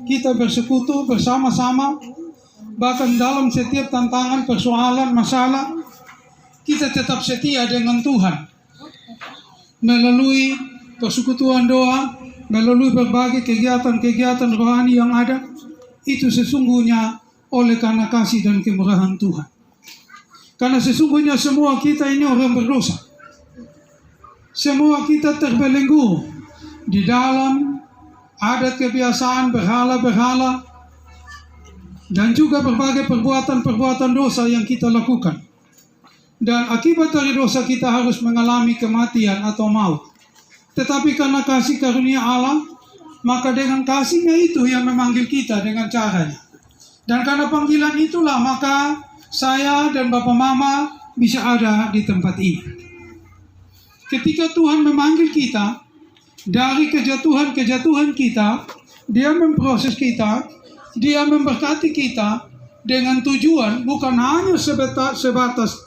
kita bersekutu bersama-sama, bahkan dalam setiap tantangan, persoalan, masalah, kita tetap setia dengan Tuhan. Melalui persekutuan doa, melalui berbagai kegiatan-kegiatan rohani yang ada, itu sesungguhnya oleh karena kasih dan kemurahan Tuhan. Karena sesungguhnya semua kita ini orang berdosa. Semua kita terbelenggu di dalam adat kebiasaan berhala-berhala dan juga berbagai perbuatan-perbuatan dosa yang kita lakukan. Dan akibat dari dosa kita harus mengalami kematian atau maut. Tetapi karena kasih karunia Allah, maka dengan kasihnya itu yang memanggil kita dengan caranya. Dan karena panggilan itulah maka saya dan Bapak Mama bisa ada di tempat ini. Ketika Tuhan memanggil kita dari kejatuhan-kejatuhan kita, Dia memproses kita, Dia memberkati kita dengan tujuan bukan hanya sebatas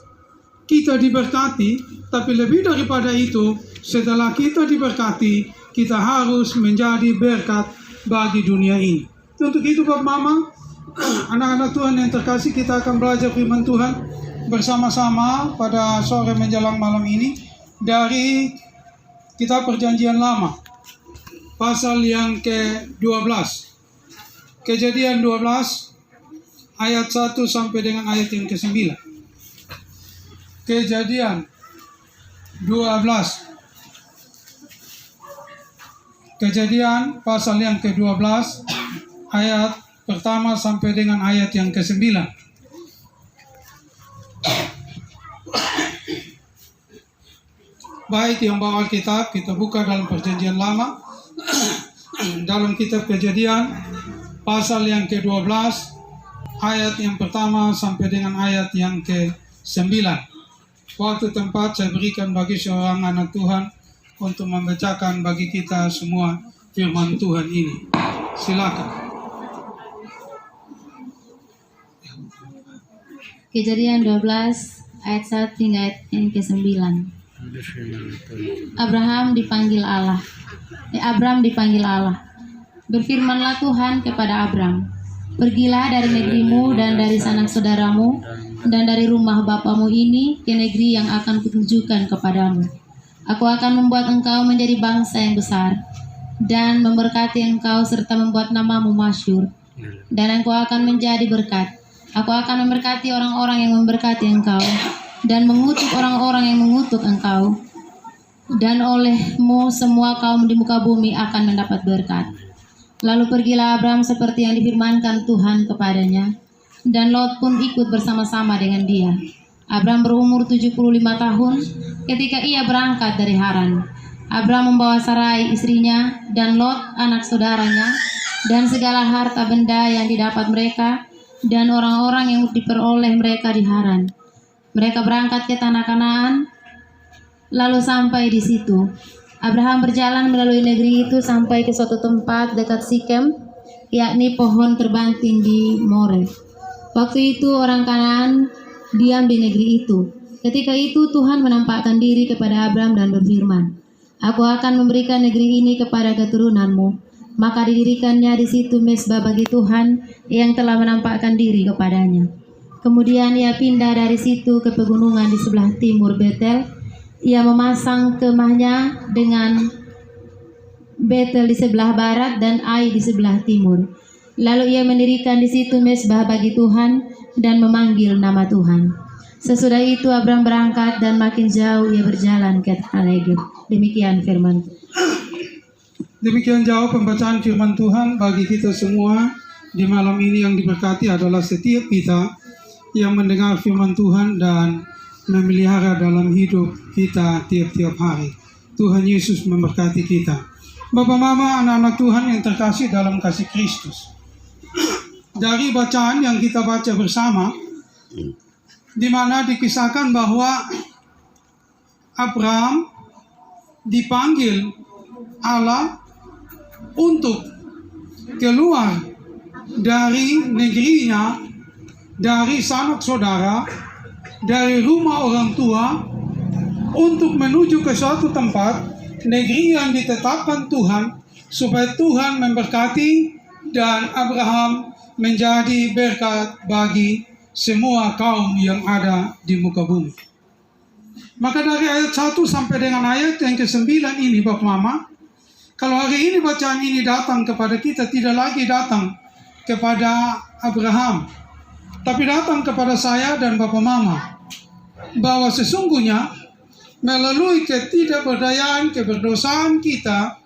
kita diberkati, tapi lebih daripada itu, setelah kita diberkati, kita harus menjadi berkat bagi dunia ini. Untuk itu Bapak Mama, anak-anak Tuhan yang terkasih, kita akan belajar firman Tuhan bersama-sama pada sore menjelang malam ini dari Kitab Perjanjian Lama, pasal yang ke-12. Kejadian 12 ayat 1 sampai dengan ayat yang ke-9. Kejadian 12. Kejadian pasal yang ke-12 ayat pertama sampai dengan ayat yang ke-9. Baik, yang bawa Alkitab, kita buka dalam Perjanjian Lama dalam kitab Kejadian pasal yang ke-12 ayat yang pertama sampai dengan ayat yang ke-9. Waktu tempat saya berikan bagi seorang anak Tuhan untuk membacakan bagi kita semua firman Tuhan ini. Silakan. Kejadian 12 ayat 1 hingga ayat yang ke-9. Abram dipanggil Allah. Berfirmanlah Tuhan kepada Abram, pergilah dari negerimu dan dari sanak saudaramu dan dari rumah bapamu ini ke negeri yang akan kutunjukkan kepadamu. Aku akan membuat engkau menjadi bangsa yang besar dan memberkati engkau serta membuat namamu masyhur, dan engkau akan menjadi berkat. Aku akan memberkati orang-orang yang memberkati engkau dan mengutuk orang-orang yang mengutuk engkau, dan olehmu semua kaum di muka bumi akan mendapat berkat. Lalu pergilah Abram seperti yang difirmankan Tuhan kepadanya, dan Lot pun ikut bersama-sama dengan dia. Abram berumur 75 tahun ketika ia berangkat dari Haran. Abram membawa Sarai istrinya dan Lot anak saudaranya dan segala harta benda yang didapat mereka dan orang-orang yang diperoleh mereka di Haran. Mereka berangkat ke tanah Kanaan, lalu sampai di situ. Abraham berjalan melalui negeri itu sampai ke suatu tempat dekat Sikem, yakni pohon terbanting di More. Waktu itu orang Kanaan diam di negeri itu. Ketika itu Tuhan menampakkan diri kepada Abram dan berfirman, Aku akan memberikan negeri ini kepada keturunanmu. Maka didirikannya di situ mezbah bagi Tuhan yang telah menampakkan diri kepadanya. Kemudian ia pindah dari situ ke pegunungan di sebelah timur Betel. Ia memasang kemahnya dengan Betel di sebelah barat dan Ai di sebelah timur. Lalu ia mendirikan di situ mezbah bagi Tuhan dan memanggil nama Tuhan. Sesudah itu Abram berangkat dan makin jauh ia berjalan ke tanah Negeb. Demikian firman. Demikian jauh pembacaan firman Tuhan bagi kita semua di malam ini. Yang diberkati adalah setiap kita yang mendengar firman Tuhan dan memelihara dalam hidup kita tiap-tiap hari. Tuhan Yesus memberkati kita. Bapak Mama, anak-anak Tuhan yang terkasih dalam kasih Kristus. Dari bacaan yang kita baca bersama, di mana dikisahkan bahwa Abram dipanggil Allah untuk keluar dari negerinya, dari sanak saudara, dari rumah orang tua, untuk menuju ke suatu tempat, negeri yang ditetapkan Tuhan, supaya Tuhan memberkati dan Abraham menjadi berkat bagi semua kaum yang ada di muka bumi. Maka dari ayat 1 sampai dengan ayat yang ke-9 ini Bapak Mama, kalau hari ini bacaan ini datang kepada kita, tidak lagi datang kepada Abraham, tapi datang kepada saya dan Bapak Mama, bahwa sesungguhnya melalui ketidakberdayaan, keberdosaan kita,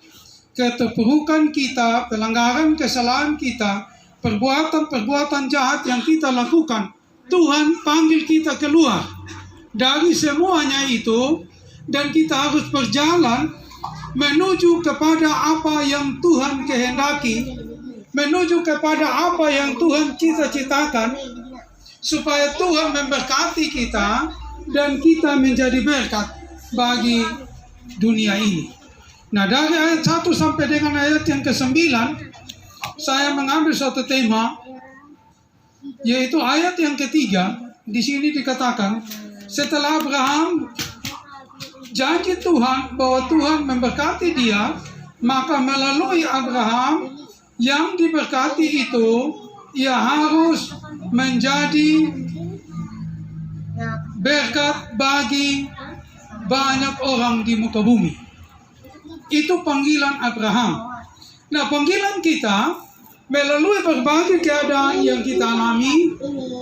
keterpurukan kita, pelanggaran kesalahan kita, perbuatan-perbuatan jahat yang kita lakukan, Tuhan panggil kita keluar dari semuanya itu, dan kita harus berjalan menuju kepada apa yang Tuhan kehendaki, menuju kepada apa yang Tuhan cita-citakan, supaya Tuhan memberkati kita dan kita menjadi berkat bagi dunia ini. Nah, dari ayat 1 sampai dengan ayat yang ke-9, saya mengambil suatu tema, yaitu ayat yang ketiga. Di sini dikatakan, setelah Abraham janji Tuhan bahwa Tuhan memberkati dia, maka melalui Abraham yang diberkati itu, ia harus menjadi berkat bagi banyak orang di muka bumi. Itu panggilan Abraham. Nah, panggilan kita melalui berbagai keadaan yang kita alami,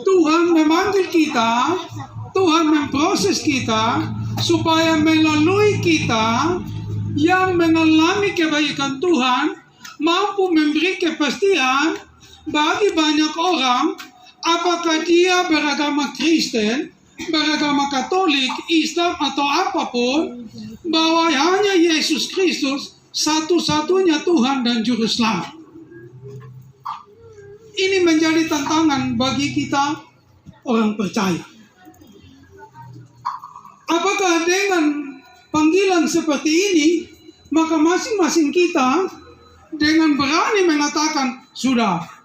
Tuhan memanggil kita, Tuhan memproses kita, supaya melalui kita yang mengalami kebaikan Tuhan mampu memberi kepastian bagi banyak orang, apakah dia beragama Kristen, beragama Katolik, Islam atau apapun, bahwa hanya Yesus Kristus satu-satunya Tuhan dan Juru Selamat. Ini menjadi tantangan bagi kita orang percaya. Apakah dengan panggilan seperti ini, maka masing-masing kita dengan berani mengatakan,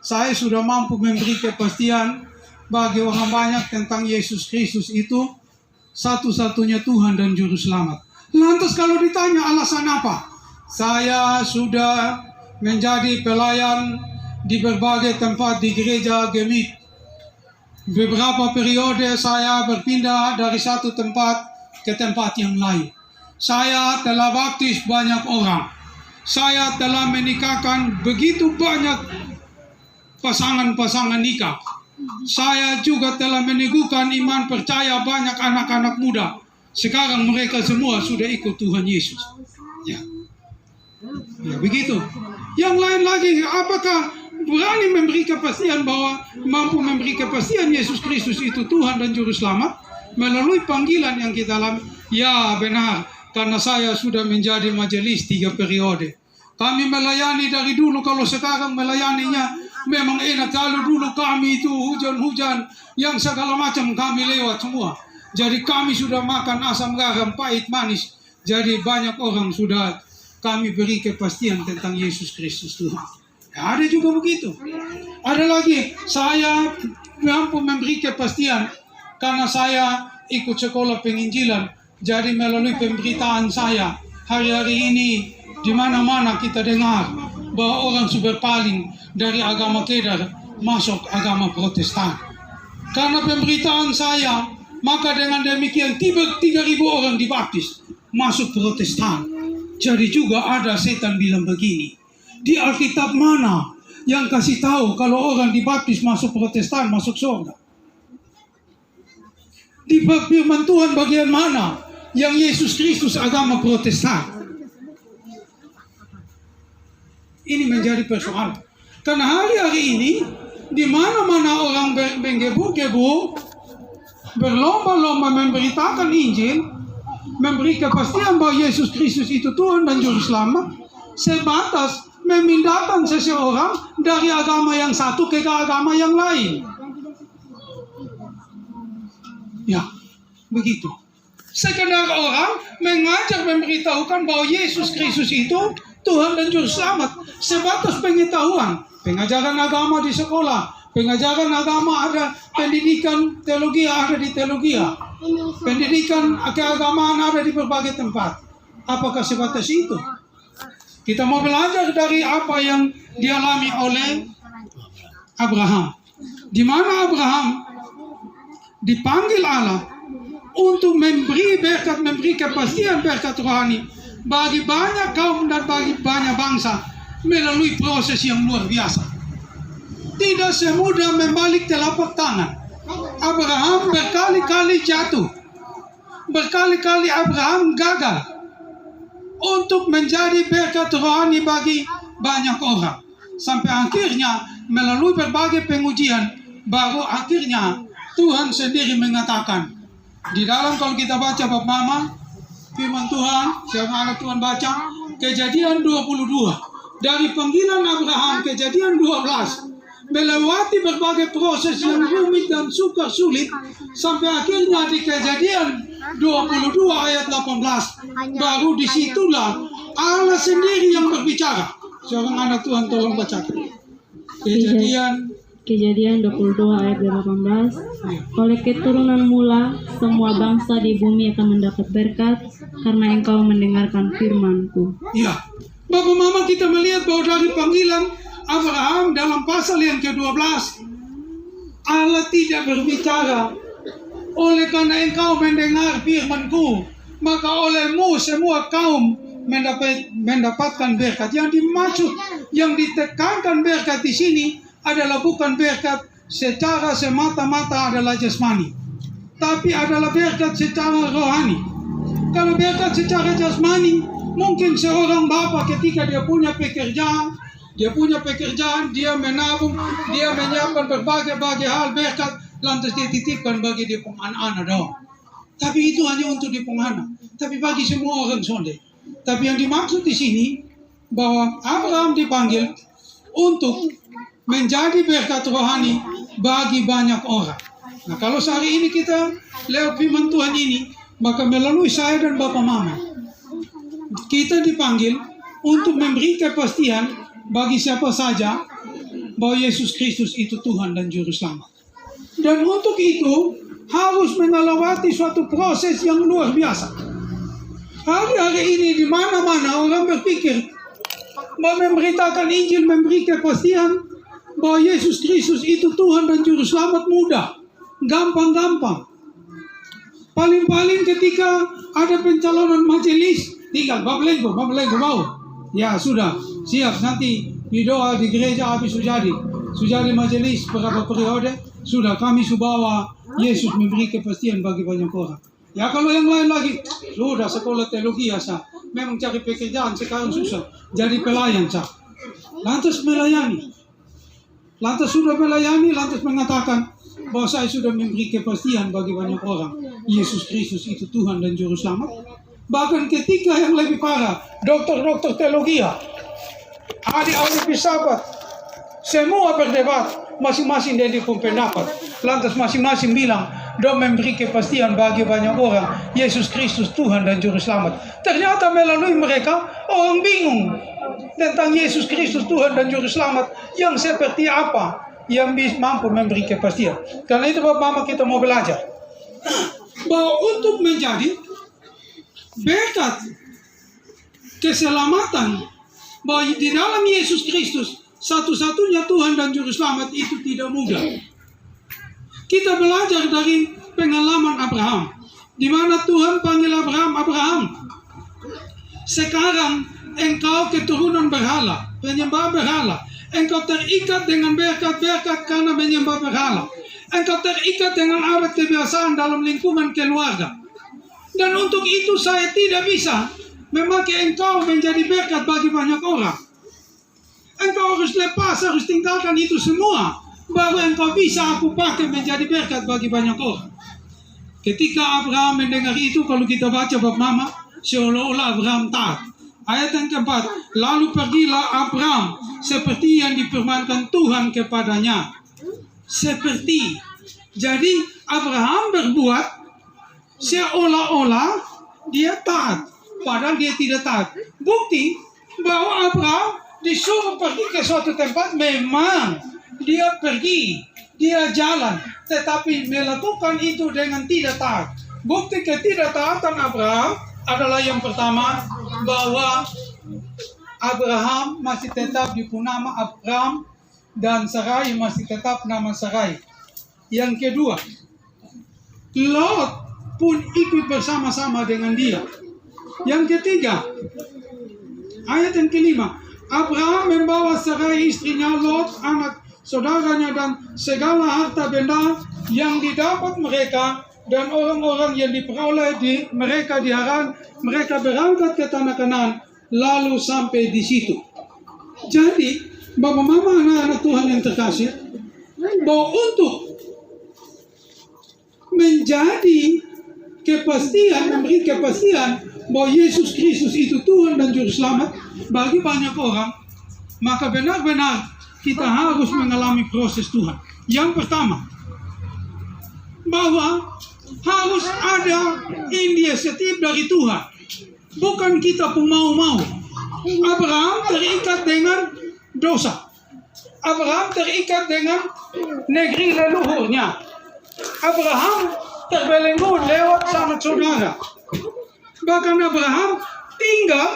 saya sudah mampu memberi kepastian bagi orang banyak tentang Yesus Kristus itu satu-satunya Tuhan dan Juru Selamat. Lantas kalau ditanya alasan apa? Saya sudah menjadi pelayan di berbagai tempat di gereja Gemit. Beberapa periode saya berpindah dari satu tempat ke tempat yang lain. Saya telah baptis banyak orang. Saya telah menikahkan begitu banyak pasangan-pasangan nikah. Saya juga telah meneguhkan iman percaya banyak anak-anak muda. Sekarang mereka semua sudah ikut Tuhan Yesus. Ya, begitu. Yang lain lagi, apakah berani memberi kepastian bahwa mampu memberi kepastian Yesus Kristus itu Tuhan dan Juru Selamat melalui panggilan yang kita alami? Ya, benar. Karena saya sudah menjadi majelis 3 periode. Kami melayani dari dulu, kalau sekarang melayaninya memang enak. Kalau dulu kami itu hujan-hujan, yang segala macam kami lewat semua. Jadi kami sudah makan asam garam, pahit, manis. Jadi banyak orang sudah kami beri kepastian tentang Yesus Kristus Tuhan. Ya, ada juga begitu. Ada lagi, saya mampu memberi kepastian karena saya ikut sekolah penginjilan. Jadi melalui pemberitaan saya, hari-hari ini di mana-mana kita dengar bahwa orang sudah berpaling dari agama Kedar masuk agama Protestan. Karena pemberitaan saya, maka dengan demikian 3.000 orang dibaptis masuk Protestan. Jadi juga ada setan bilang begini, di Alkitab mana yang kasih tahu kalau orang dibaptis masuk Protestan masuk surga? Di firman Tuhan bagian mana yang Yesus Kristus agama Protestan? Ini menjadi persoalan. Karena hari-hari ini di mana-mana orang menggebu-gebu, berlomba-lomba memberitakan Injil, memberi kepastian bahwa Yesus Kristus itu Tuhan dan Juru Selamat, sebatas memindahkan seseorang dari agama yang satu ke agama yang lain. Ya, begitu. Sekedar orang mengajar memberitahukan bahwa Yesus Kristus itu Tuhan dan Juru Selamat, sebatas pengetahuan. Pengajaran agama di sekolah, pengajaran agama ada, pendidikan teologi ada di teologi, pendidikan keagamaan ada di berbagai tempat. Apakah sebatas itu? Kita mau belajar dari apa yang dialami oleh Abraham. Di mana Abraham dipanggil Allah untuk memberi berkat, memberi kepastian berkat rohani bagi banyak kaum dan bagi banyak bangsa melalui proses yang luar biasa. Tidak semudah membalik telapak tangan. Abraham berkali-kali jatuh. Berkali-kali Abraham gagal untuk menjadi berkat rohani bagi banyak orang. Sampai akhirnya melalui berbagai pengujian, baru akhirnya Tuhan sendiri mengatakan. Di dalam kalau kita baca bab mama, firman Tuhan, yang anak Tuhan baca, Kejadian 22. Dari panggilan Abraham, Kejadian 12. Melewati berbagai proses yang rumit dan sukar sulit, sampai akhirnya di Kejadian 22 ayat 18. Baru disitulah Allah sendiri yang berbicara. Seorang anak Tuhan tolong bacakan. Kejadian 22 ayat 18. Oleh keturunan mula semua bangsa di bumi akan mendapat berkat karena engkau mendengarkan firman-Ku. Ya, Bapak Mama, kita melihat bahwa dari panggilan Abraham dalam pasal yang ke-12, Allah tidak berbicara, oleh karena engkau mendengar firman-Ku, maka olehmu semua kaum mendapatkan berkat. Yang dimaksud, yang ditekankan berkat di sini adalah bukan berkat secara semata-mata adalah jasmani, tapi adalah berkat secara rohani. Kalau berkat secara jasmani, mungkin seorang bapak ketika dia punya pekerjaan, dia menabung, dia menyiapkan berbagai hal berkat, lantas dia titipkan bagi dia anak-anak doang. Tapi itu hanya untuk di anak, tapi bagi semua orang sonde. Tapi yang dimaksud di sini bahwa Abraham dipanggil untuk menjadi berkat rohani bagi banyak orang. Nah, kalau sehari ini kita lewat firman Tuhan ini, maka melalui saya dan Bapak Mama, kita dipanggil untuk memberi kepastian bagi siapa saja bahwa Yesus Kristus itu Tuhan dan Juru Selamat. Dan untuk itu harus melewati suatu proses yang luar biasa. Hari-hari ini di mana-mana orang berpikir bahwa memberitakan Injil, memberi kepastian bahwa Yesus Kristus itu Tuhan dan Juru Selamat mudah, gampang-gampang. Paling-paling ketika ada pencalonan majelis, tinggal babelengko mau. Ya sudah, siap nanti di doa di gereja habis sujadi majelis berapa periode, sudah kami subawa Yesus memberi kepastian bagi banyak orang. Ya kalau yang lain lagi, sudah sekolah teologi ya sah. Memang cari pekerjaan sekarang susah, jadi pelayan sah. Lantas melayani. Lantas sudah melayani, lantas mengatakan bahwa saya sudah memberi kepastian bagi banyak orang. Yesus Kristus itu Tuhan dan Juru Selamat. Bahkan ketika yang lebih parah, dokter-dokter teologi, adik-adik filsafat, semua berdebat, masing-masing dari pendapat. Lantas masing-masing bilang, dia memberi kepastian bagi banyak orang. Yesus Kristus Tuhan dan Juru Selamat. Ternyata melalui mereka, orang bingung tentang Yesus Kristus Tuhan dan Juru Selamat yang seperti apa yang mampu memberi kepastian. Karena itu Bapak Mama kita mau belajar bahwa untuk menjadi berkat keselamatan, bahwa di dalam Yesus Kristus satu-satunya Tuhan dan Juru Selamat itu tidak mudah. Kita belajar dari pengalaman Abraham, di mana Tuhan panggil Abraham, sekarang engkau keturunan berhala, penyembah berhala. Engkau terikat dengan berkat-berkat karena menyembah berhala. Engkau terikat dengan adat kebiasaan dalam lingkungan keluarga. Dan untuk itu saya tidak bisa memakai engkau menjadi berkat bagi banyak orang. Engkau harus lepas, harus tinggalkan itu semua, baru engkau bisa aku pakai menjadi berkat bagi banyak orang. Ketika Abraham mendengar itu, kalau kita baca bab Mama, seolah-olah Abraham taat. Ayat yang keempat, lalu pergilah Abraham seperti yang difirmankan Tuhan kepadanya. Seperti. Jadi Abraham berbuat seolah-olah dia taat, padahal dia tidak taat. Bukti bahwa Abraham disuruh pergi ke suatu tempat, memang dia pergi, dia jalan, tetapi melakukan itu dengan tidak taat. Bukti ketidaktaatan Abraham adalah yang pertama, bahwa Abraham masih tetap dipunama Abram dan Sarai masih tetap nama Sarai. Yang kedua, Lot pun ikut bersama-sama dengan dia. Yang ketiga, ayat yang kelima, Abraham membawa Sarai istrinya, Lot anak saudaranya dan segala harta benda yang didapat mereka dan orang-orang yang diperoleh mereka di Haran. Mereka berangkat ke tanah Kanaan lalu sampai di situ. Jadi Bapak Mama anak-anak Tuhan yang terkasih, bahwa untuk menjadi kepastian, memberi kepastian bahwa Yesus Kristus itu Tuhan dan Juru Selamat bagi banyak orang, maka benar-benar kita harus mengalami proses Tuhan. Yang pertama, bahwa harus ada inisiatif dari Tuhan, bukan kita pun mau-mau. Abraham terikat dengan dosa. Abraham terikat dengan negeri leluhurnya. Abraham terbelenggu lewat sanak saudara. Bahkan Abraham tinggal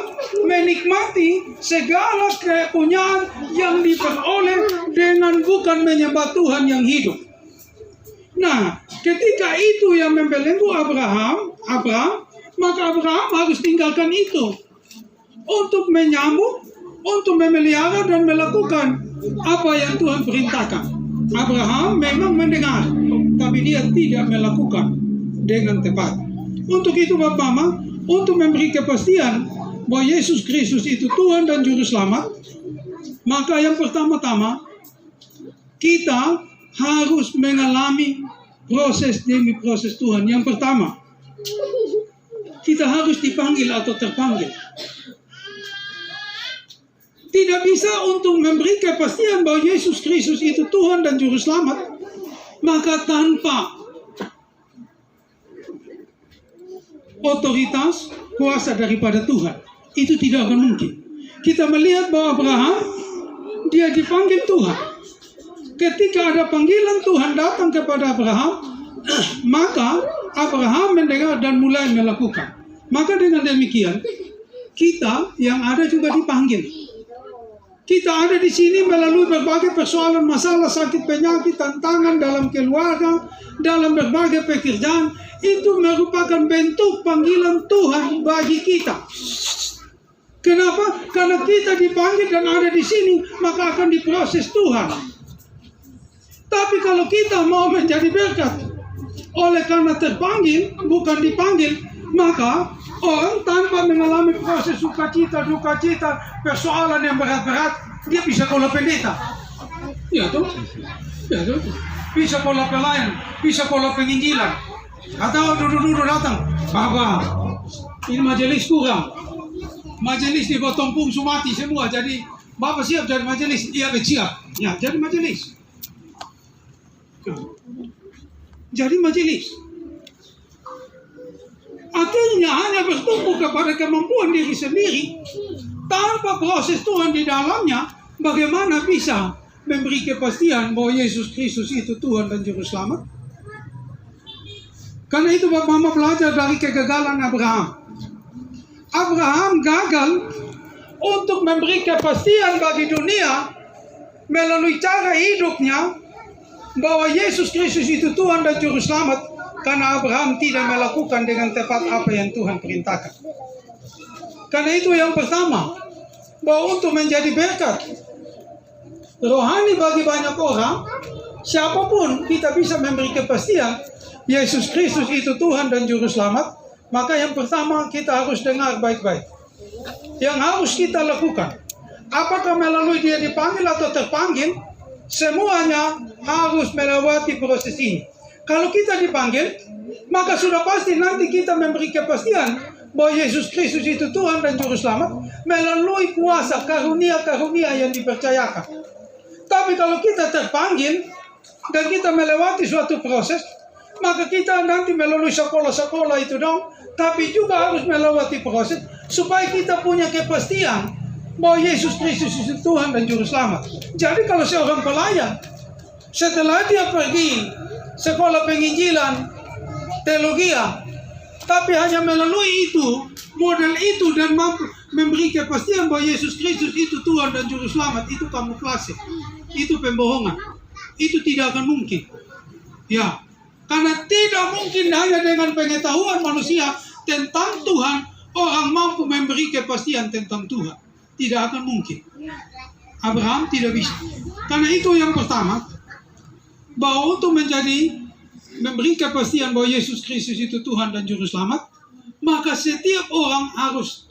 menikmati segala kepunyaan yang diperoleh dengan bukan menyembah Tuhan yang hidup. Nah, ketika itu yang membelenggu Abraham, maka Abraham harus tinggalkan itu untuk menyambut, untuk memelihara dan melakukan apa yang Tuhan perintahkan. Abraham memang mendengar, tapi dia tidak melakukan dengan tepat. Untuk itu Bapak Mama, untuk memberi kepastian bahwa Yesus Kristus itu Tuhan dan Juru Selamat, maka yang pertama-tama kita harus mengalami proses demi proses Tuhan. Yang pertama, kita harus dipanggil atau terpanggil. Tidak bisa untuk memberi kepastian bahwa Yesus Kristus itu Tuhan dan Juru Selamat, maka tanpa otoritas, kuasa daripada Tuhan, itu tidak akan mungkin. Kita melihat bahwa Abraham, dia dipanggil Tuhan. Ketika ada panggilan Tuhan datang kepada Abraham, maka Abraham mendengar dan mulai melakukan. Maka dengan demikian, kita yang ada juga dipanggil. Kita ada di sini melalui berbagai persoalan, masalah, sakit, penyakit, tantangan dalam keluarga, dalam berbagai pekerjaan. Itu merupakan bentuk panggilan Tuhan bagi kita. Kenapa? Karena kita dipanggil dan ada di sini, maka akan diproses Tuhan. Tapi kalau kita mau menjadi berkat oleh karena terpanggil, bukan dipanggil, maka orang tanpa mengalami proses sukacita, dukacita, persoalan yang berat-berat, dia bisa pola pendeta. Ya tuh. Bisa pola pelayan, bisa pola penginjilan. Atau duduk-duduk datang, Bapak, ini majelis kurang. Majelis di Botompung Sumati semua, jadi Bapak siap jadi majelis? Iya, siap. Ya, jadi majelis. Jadi majelis. Akhirnya hanya bertumpu kepada kemampuan diri sendiri tanpa proses Tuhan di dalamnya. Bagaimana bisa memberi kepastian bahwa Yesus Kristus itu Tuhan dan Juru Selamat? Karena itu Bapak Mama belajar dari kegagalan Abraham. Abraham gagal untuk memberi kepastian bagi dunia melalui cara hidupnya bahwa Yesus Kristus itu Tuhan dan Juru Selamat, karena Abraham tidak melakukan dengan tepat apa yang Tuhan perintahkan. Karena itu yang pertama, bahwa untuk menjadi berkat rohani bagi banyak orang, siapapun kita bisa memberi kepastian Yesus Kristus itu Tuhan dan Juru Selamat, maka yang pertama kita harus dengar baik-baik. Yang harus kita lakukan, apakah melalui dia dipanggil atau terpanggil, semuanya harus melewati proses ini. Kalau kita dipanggil, maka sudah pasti nanti kita memberi kepastian bahwa Yesus Kristus itu Tuhan dan Juru Selamat melalui kuasa karunia-karunia yang dipercayakan. Tapi kalau kita terpanggil dan kita melewati suatu proses, maka kita nanti melalui sekolah-sekolah itu dong, tapi juga harus melewati proses supaya kita punya kepastian bahwa Yesus Kristus itu Tuhan dan Juru Selamat. Jadi kalau seorang pelayan, setelah dia pergi sekolah penginjilan, teologi, tapi hanya melalui itu, model itu dan memberi kepastian bahwa Yesus Kristus itu Tuhan dan Juru Selamat, itu kamuflase, itu pembohongan, itu tidak akan mungkin. Ya, karena tidak mungkin hanya dengan pengetahuan manusia tentang Tuhan, orang mampu memberi kepastian tentang Tuhan. Tidak akan mungkin. Abraham tidak bisa. Karena itu yang pertama, bahwa untuk memberi kepastian bahwa Yesus Kristus itu Tuhan dan Juru Selamat, maka setiap orang harus,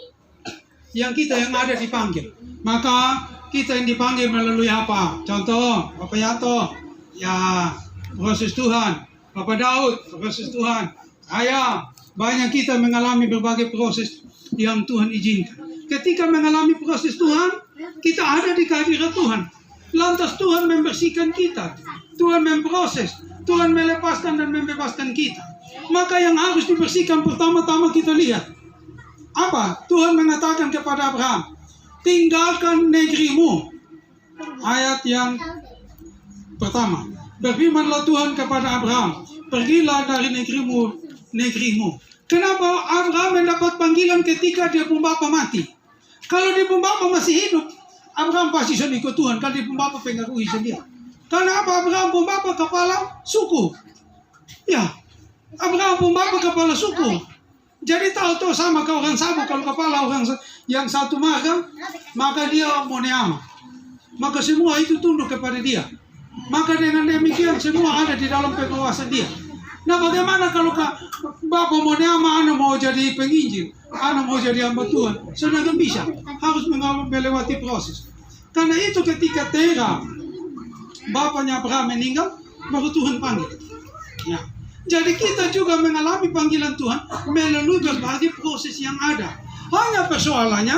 yang ada dipanggil. Maka kita yang dipanggil melalui apa? Contoh, Bapak Yato, ya proses Tuhan. Bapak Daud, proses Tuhan. Saya, banyak kita mengalami berbagai proses yang Tuhan izinkan. Ketika mengalami proses Tuhan, kita ada di kehadiran Tuhan. Lantas Tuhan membersihkan kita. Tuhan memproses. Tuhan melepaskan dan membebaskan kita. Maka yang harus dibersihkan pertama-tama kita lihat. Apa? Tuhan mengatakan kepada Abraham, tinggalkan negerimu. Ayat yang pertama. Berfirmanlah Tuhan kepada Abraham, pergilah dari negerimu. Kenapa Abraham mendapat panggilan ketika dia pun bapa mati? Kalau dia pun bapa masih hidup, Abraham pasti sudah ikut Tuhan. Kalau dia pun bapa pengaruhi sedia. Karena apa? Abraham pun bapa kepala suku. Ya, Abraham pun bapa kepala suku. Jadi tahu sama ke orang sama, kalau kepala orang yang satu maka dia moneama. Maka semua itu tunduk kepada dia. Maka dengan demikian semua ada di dalam penguasaan dia. Nah, bagaimana kalau Bapak moneama anak mau jadi penginjil, anak mau jadi hamba Tuhan? Sedangkan bisa, harus melewati proses. Karena itu ketika Tera, bapaknya Abraham meninggal, baru Tuhan panggil. Ya. Jadi kita juga mengalami panggilan Tuhan melalui berbagai proses yang ada. Hanya persoalannya,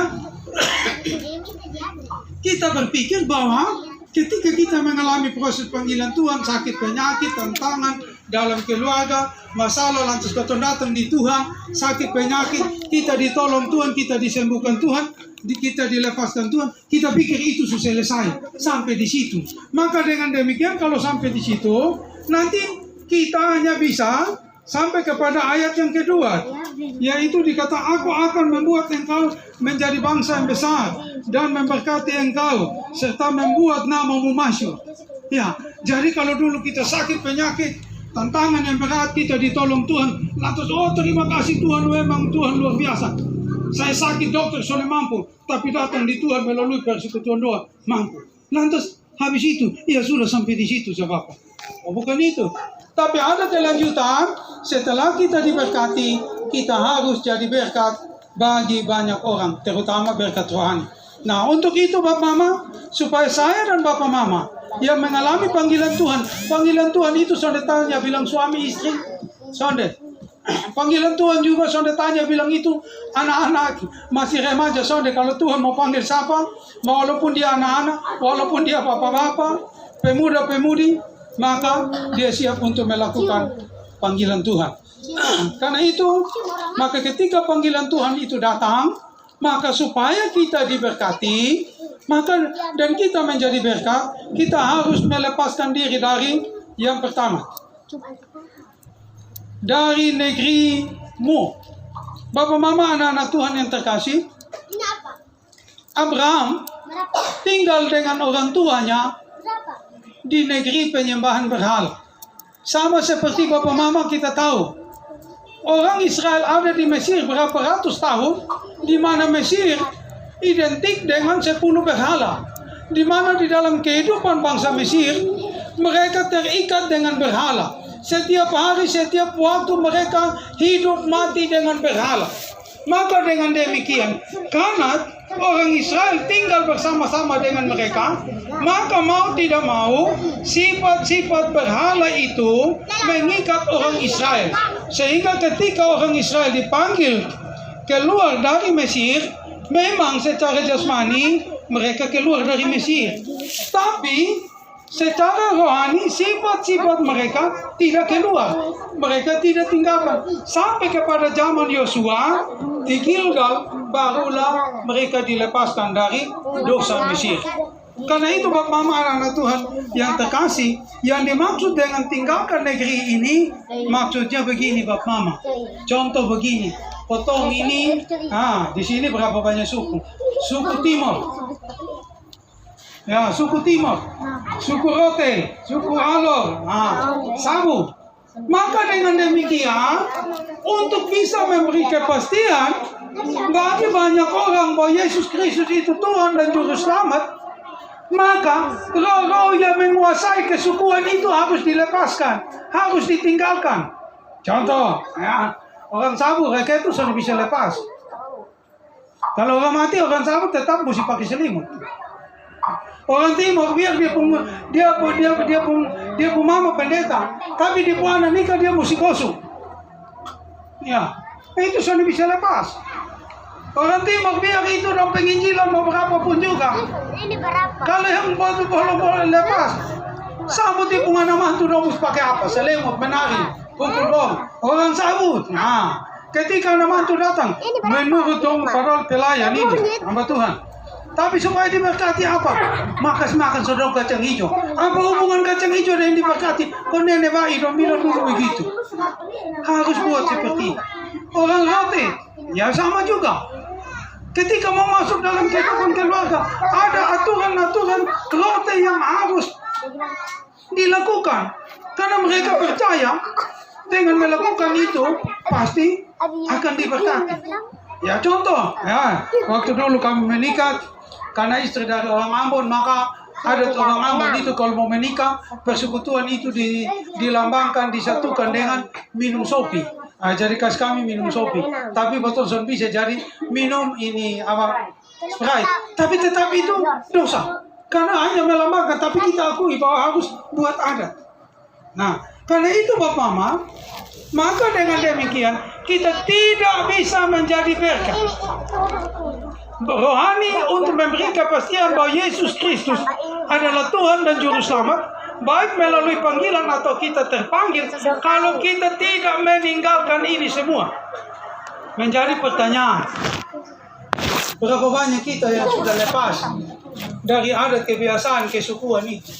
kita berpikir bahwa ketika kita mengalami proses panggilan Tuhan, sakit penyakit, tantangan dalam keluarga, masalah lantas kita datang di Tuhan, sakit penyakit, kita ditolong Tuhan, kita disembuhkan Tuhan, kita dilepaskan Tuhan, kita pikir itu sudah selesai sampai di situ. Maka dengan demikian kalau sampai di situ, nanti kita hanya bisa sampai kepada ayat yang kedua, yaitu dikata, aku akan membuat engkau menjadi bangsa yang besar dan memberkati engkau serta membuat namamu masyhur. Ya, jadi kalau dulu kita sakit penyakit, tantangan yang berat, kita ditolong Tuhan, lantas terima kasih Tuhan, memang Tuhan luar biasa. Saya sakit, dokter sudah mampu, tapi datang di Tuhan melalui persekutuan doa mampu. Lantas habis itu, ya sudah sampai di situ sebab. Oh, bukan itu. Tapi ada kelanjutan, setelah kita diberkati, kita harus jadi berkat bagi banyak orang, terutama berkat rohani. Nah, untuk itu Bapak Mama, supaya saya dan Bapak Mama yang mengalami panggilan Tuhan itu sudah tanya bilang suami istri, sudah. Panggilan Tuhan juga sudah tanya bilang itu anak-anak masih remaja, sudah. Kalau Tuhan mau panggil siapa, walaupun dia anak-anak, walaupun dia bapak-bapak, pemuda-pemudi, maka dia siap untuk melakukan panggilan Tuhan. Karena itu, maka ketika panggilan Tuhan itu datang, maka supaya kita diberkati, maka dan kita menjadi berkat, kita harus melepaskan diri dari yang pertama, dari negerimu. Bapak Mama, anak-anak Tuhan yang terkasih, Abraham tinggal dengan orang tuanya di negeri penyembahan berhala. Sama seperti Bapak Mama kita tahu, orang Israel ada di Mesir berapa ratus tahun, di mana Mesir identik dengan 10 berhala, di mana di dalam kehidupan bangsa Mesir mereka terikat dengan berhala. Setiap hari, setiap waktu mereka hidup mati dengan berhala. Maka dengan demikian, karena orang Israel tinggal bersama-sama dengan mereka, maka mau tidak mau sifat-sifat berhala itu mengikat orang Israel. Sehingga ketika orang Israel dipanggil keluar dari Mesir, memang secara jasmani mereka keluar dari Mesir, tapi secara rohani sifat-sifat mereka tidak keluar, mereka tidak tinggalkan sampai kepada zaman Yosua di Gilgal, barulah mereka dilepaskan dari dosa Mesir. Karena itu Bapak Mama, anak-anak Tuhan yang terkasih, yang dimaksud dengan tinggalkan negeri ini, maksudnya begini Bapak Mama. Contoh begini, potong ini. Di sini berapa banyak suku? Suku Timur. Ya, suku Timur, suku Rote, suku Alor, Sabu. Maka dengan demikian, untuk bisa memberi kepastian bagi banyak orang bahwa Yesus Kristus itu Tuhan dan Juru Selamat, maka roh-roh yang menguasai kesukuan itu harus dilepaskan, harus ditinggalkan. Contoh, ya, orang Sabu mereka itu sudah bisa lepas. Kalau orang mati, orang Sabu tetap mesti pakai selimut. Orang Timur biar dia pun mama pendeta, tapi di puana nikah dia mesti kosong. Ya, itu sudah bisa lepas. Orang Timur biar itu dalam penginjilan mau berapapun juga. Kalau yang boleh lepas, sambut di puana mantu dong mesti pakai apa? Selimut, menari, pukul bom. Orang sambut. Nah, ketika mantu datang, menurut dong para pelayan ini, hamba Tuhan. Tapi supaya diberkati apa? Makan sodok kacang hijau. Apa hubungan kacang hijau dengan diberkati? Kau nenek bayi dong bilang dulu begitu. Harus buat seperti orang Rote. Ya sama juga. Ketika mau masuk dalam kehidupan keluarga, ada aturan-aturan Rote yang harus dilakukan. Karena mereka percaya dengan melakukan itu pasti akan diberkati. Ya contoh, ya waktu dulu kami menikah. Karena istri dari orang Ambon, maka ada orang Ambon itu kalau mau menikah, persekutuan itu dilambangkan, disatukan dengan minum sopi. Jadi kas kami minum sopi. Tapi betul son bisa jadi minum ini apa Sprite. Tapi tetap itu dosa. Karena hanya melambangkan, tapi kita akui bahwa harus buat adat. Nah, karena itu Bapak Mama, maka dengan demikian kita tidak bisa menjadi berkat rohani untuk memberi kepastian bahwa Yesus Kristus adalah Tuhan dan Juru Selamat, baik melalui panggilan atau kita terpanggil. Kalau kita tidak meninggalkan ini semua, menjadi pertanyaan, berapa banyak kita yang sudah lepas dari adat kebiasaan kesukuan itu.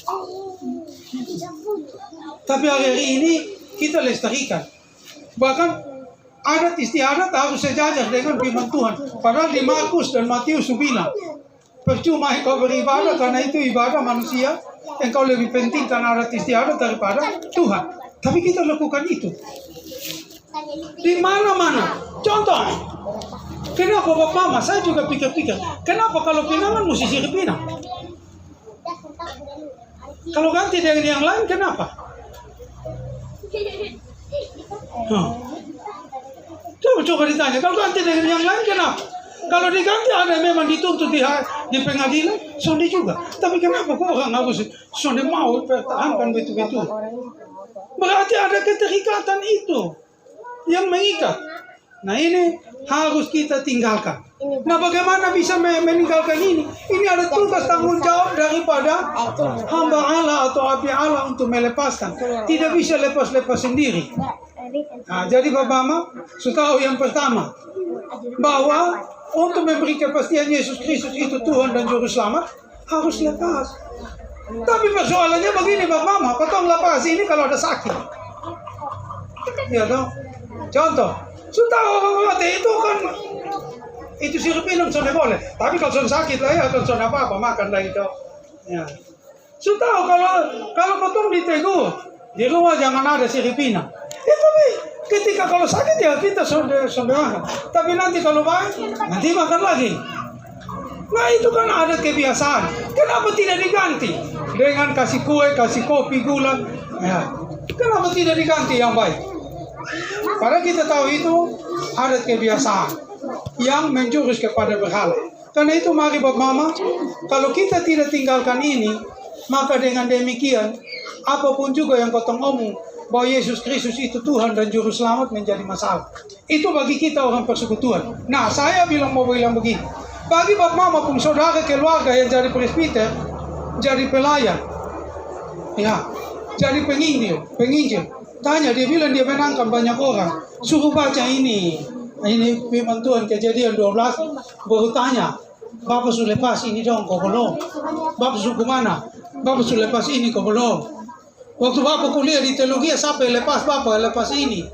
Tapi hari ini kita lestarikan. Bahkan adat istiadat harus sejajar dengan firman Tuhan. Padahal di Markus dan Matius bilang, percuma engkau beribadah karena itu ibadah manusia. Engkau lebih pentingkan adat istiadat daripada Tuhan. Tapi kita lakukan itu di mana-mana. Contoh, kenapa Bapak Mama? Saya juga pikir-pikir, kenapa kalau pinangan mesti sirip pinang? Kalau ganti dengan yang lain, kenapa? Coba ditanya, kalau ganti dengan yang lain kenapa? Kalau diganti ada memang dituntut di pengadilan, sonde juga. Tapi kenapa kok orang harus sonde mau pertahankan betul-betul? Berarti ada keterikatan itu yang mengikat. Nah ini harus kita tinggalkan. Nah bagaimana bisa meninggalkan ini? Ini ada tugas tanggung jawab daripada hamba Allah atau abdi Allah untuk melepaskan. Tidak bisa lepas-lepas sendiri. Nah, jadi Bapak Mama, tahu yang pertama bahwa untuk memberi kepastian Yesus Kristus itu Tuhan dan Juru Selamat harus lepas. Tapi persoalannya begini Bapak Mama, potong lepas ini kalau ada sakit. Ya toh? Contoh, tahu orang mati itu kan itu sirup minum sudah boleh. Tapi kalau sudah sakit lah ya kalau sudah apa makan lagi toh. Ya. Tahu kalau potong ditegur di rumah jangan ada sirup minum. Tapi ketika kalau sakit ya kita sudah makan. Tapi nanti kalau baik, nanti makan lagi. Nah itu kan ada kebiasaan. Kenapa tidak diganti dengan kasih kue, kasih kopi, gula? Ya. Kenapa tidak diganti yang baik? Padahal kita tahu itu ada kebiasaan yang menjurus kepada berhala. Karena itu mari Bapak Mama, kalau kita tidak tinggalkan ini, maka dengan demikian apapun juga yang kau ngomong bahwa Yesus Kristus itu Tuhan dan Juru Selamat menjadi masalah. Itu bagi kita orang persekutuan. Nah, saya mau bilang begini. Bagi Bapak Mama pun saudara keluarga yang jadi presbiter, jadi pelayan, ya, jadi penginjil. Tanya, dia bilang dia menangkan banyak orang. Suruh baca ini firman Tuhan Kejadian 12. Baru tanya, Bapak sudah lepas ini dong, kau belum? Bapak suku mana? Bapak sudah lepas ini, kau belum? Waktu Bapak kuliah di teologi, siapa yang lepas Bapak lepas ini?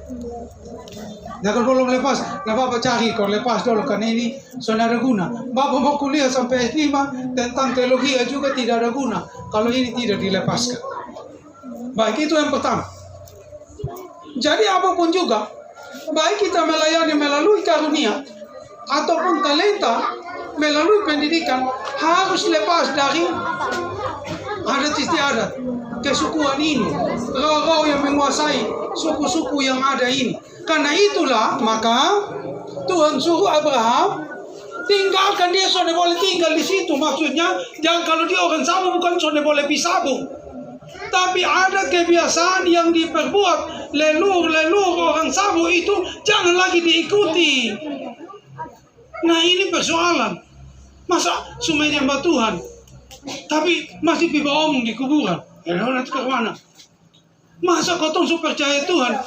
Nah kalau belum lepas, nah Bapak cari kau lepas dulu karena ini sudah ada guna. Bapak mau kuliah sampai S5 tentang teologi juga tidak ada guna kalau ini tidak dilepaskan. Baik, itu yang pertama. Jadi apapun juga, baik kita melayani melalui karunia ataupun talenta melalui pendidikan, harus lepas dari adat istiadat kesukuan ini, roh-roh yang menguasai suku-suku yang ada ini. Karena itulah maka Tuhan suruh Abraham tinggalkan dia, sudah boleh tinggal di situ. Maksudnya jangan kalau dia orang sama bukan sudah boleh pisabung, tapi ada kebiasaan yang diperbuat leluhur orang Sabo itu jangan lagi diikuti. Nah ini persoalan. Masa sumai nyembah Tuhan tapi masih piba omong di kuburan? Nanti ke mana? Masa kau tuh percaya Tuhan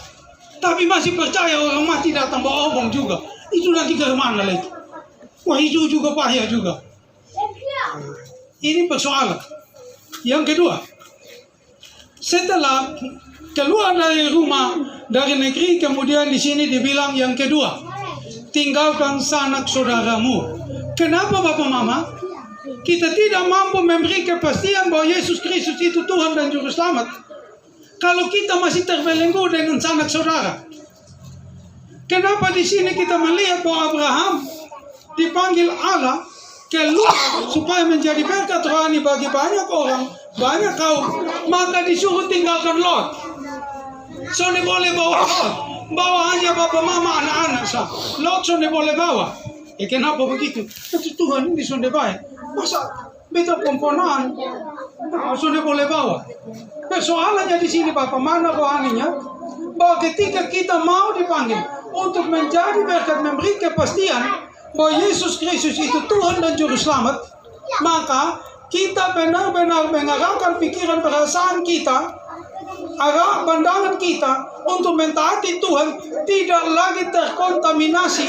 tapi masih percaya orang mati datang bawa omong juga? Itu nanti ke mana lagi? Wah itu juga bahaya juga. Ini persoalan. Yang kedua, setelah keluar dari rumah, dari negeri, kemudian di sini dibilang yang kedua, tinggalkan sanak saudaramu. Kenapa Bapak Mama? Kita tidak mampu memberi kepastian bahwa Yesus Kristus itu Tuhan dan Juru Selamat kalau kita masih terbelenggu dengan sanak saudara. Kenapa di sini kita melihat bahwa Abraham dipanggil Allah keluar supaya menjadi berkat rohani bagi banyak orang, banyak kaum, maka disuruh tinggalkan Lot. Soalnya boleh bawa Lot, bawa hanya Bapak Mama anak-anak sah. Lot soalnya boleh bawa. Kenapa begitu? Tapi Tuhan ini sudah baik. Masa beta komponan sudah boleh bawa? Persoalannya di sini Bapak, mana rohaninya? Bahwa ketika kita mau dipanggil untuk menjadi berkat, memberi kepastian bahwa Yesus Kristus itu Tuhan dan Juru Selamat, maka kita benar-benar mengarahkan pikiran perasaan kita, arah pandangan kita untuk mentaati Tuhan, tidak lagi terkontaminasi,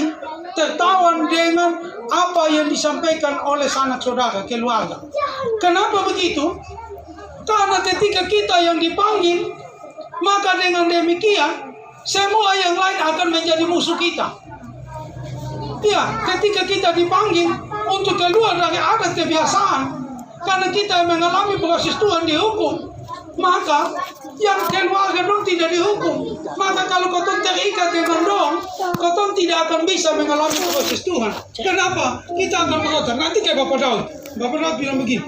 tertawan dengan apa yang disampaikan oleh sanak saudara, keluarga. Kenapa begitu? Karena ketika kita yang dipanggil, maka dengan demikian semua yang lain akan menjadi musuh kita. Ya, ketika kita dipanggil untuk keluar dari adat kebiasaan, karena kita mengalami proses Tuhan dihukum, maka yang keluarga dong tidak dihukum. Maka kalau kau terikat dengan dong, kau tidak akan bisa mengalami proses Tuhan. Kenapa? Kita akan berkata, nanti kayak Bapak Daud. Bapak Daud bilang begini,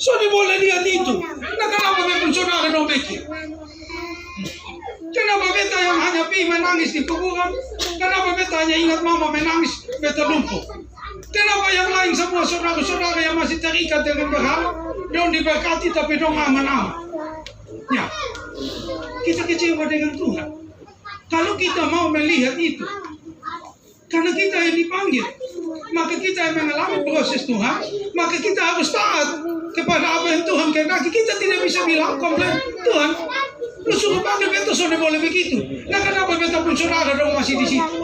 sudah boleh lihat itu. Nah kenapa memang saudara dong bikin? Kenapa beta yang hanya pi menangis di kuburan? Kenapa beta hanya ingat mama menangis, beta lumpuh? Kenapa yang lain semua saudara-saudara yang masih terikat dengan berhala, dong diberkati tapi dong aman-aman? Ya, kita kecewa dengan Tuhan. Kalau kita mau melihat itu, karena kita yang dipanggil, maka kita yang mengalami proses Tuhan, maka kita harus taat kepada apa yang Tuhan kehendaki. Kita tidak bisa bilang komplain, Tuhan, lu suruh panggil beta sudah boleh begitu. Nah kenapa beta pun saudara dong masih di situ?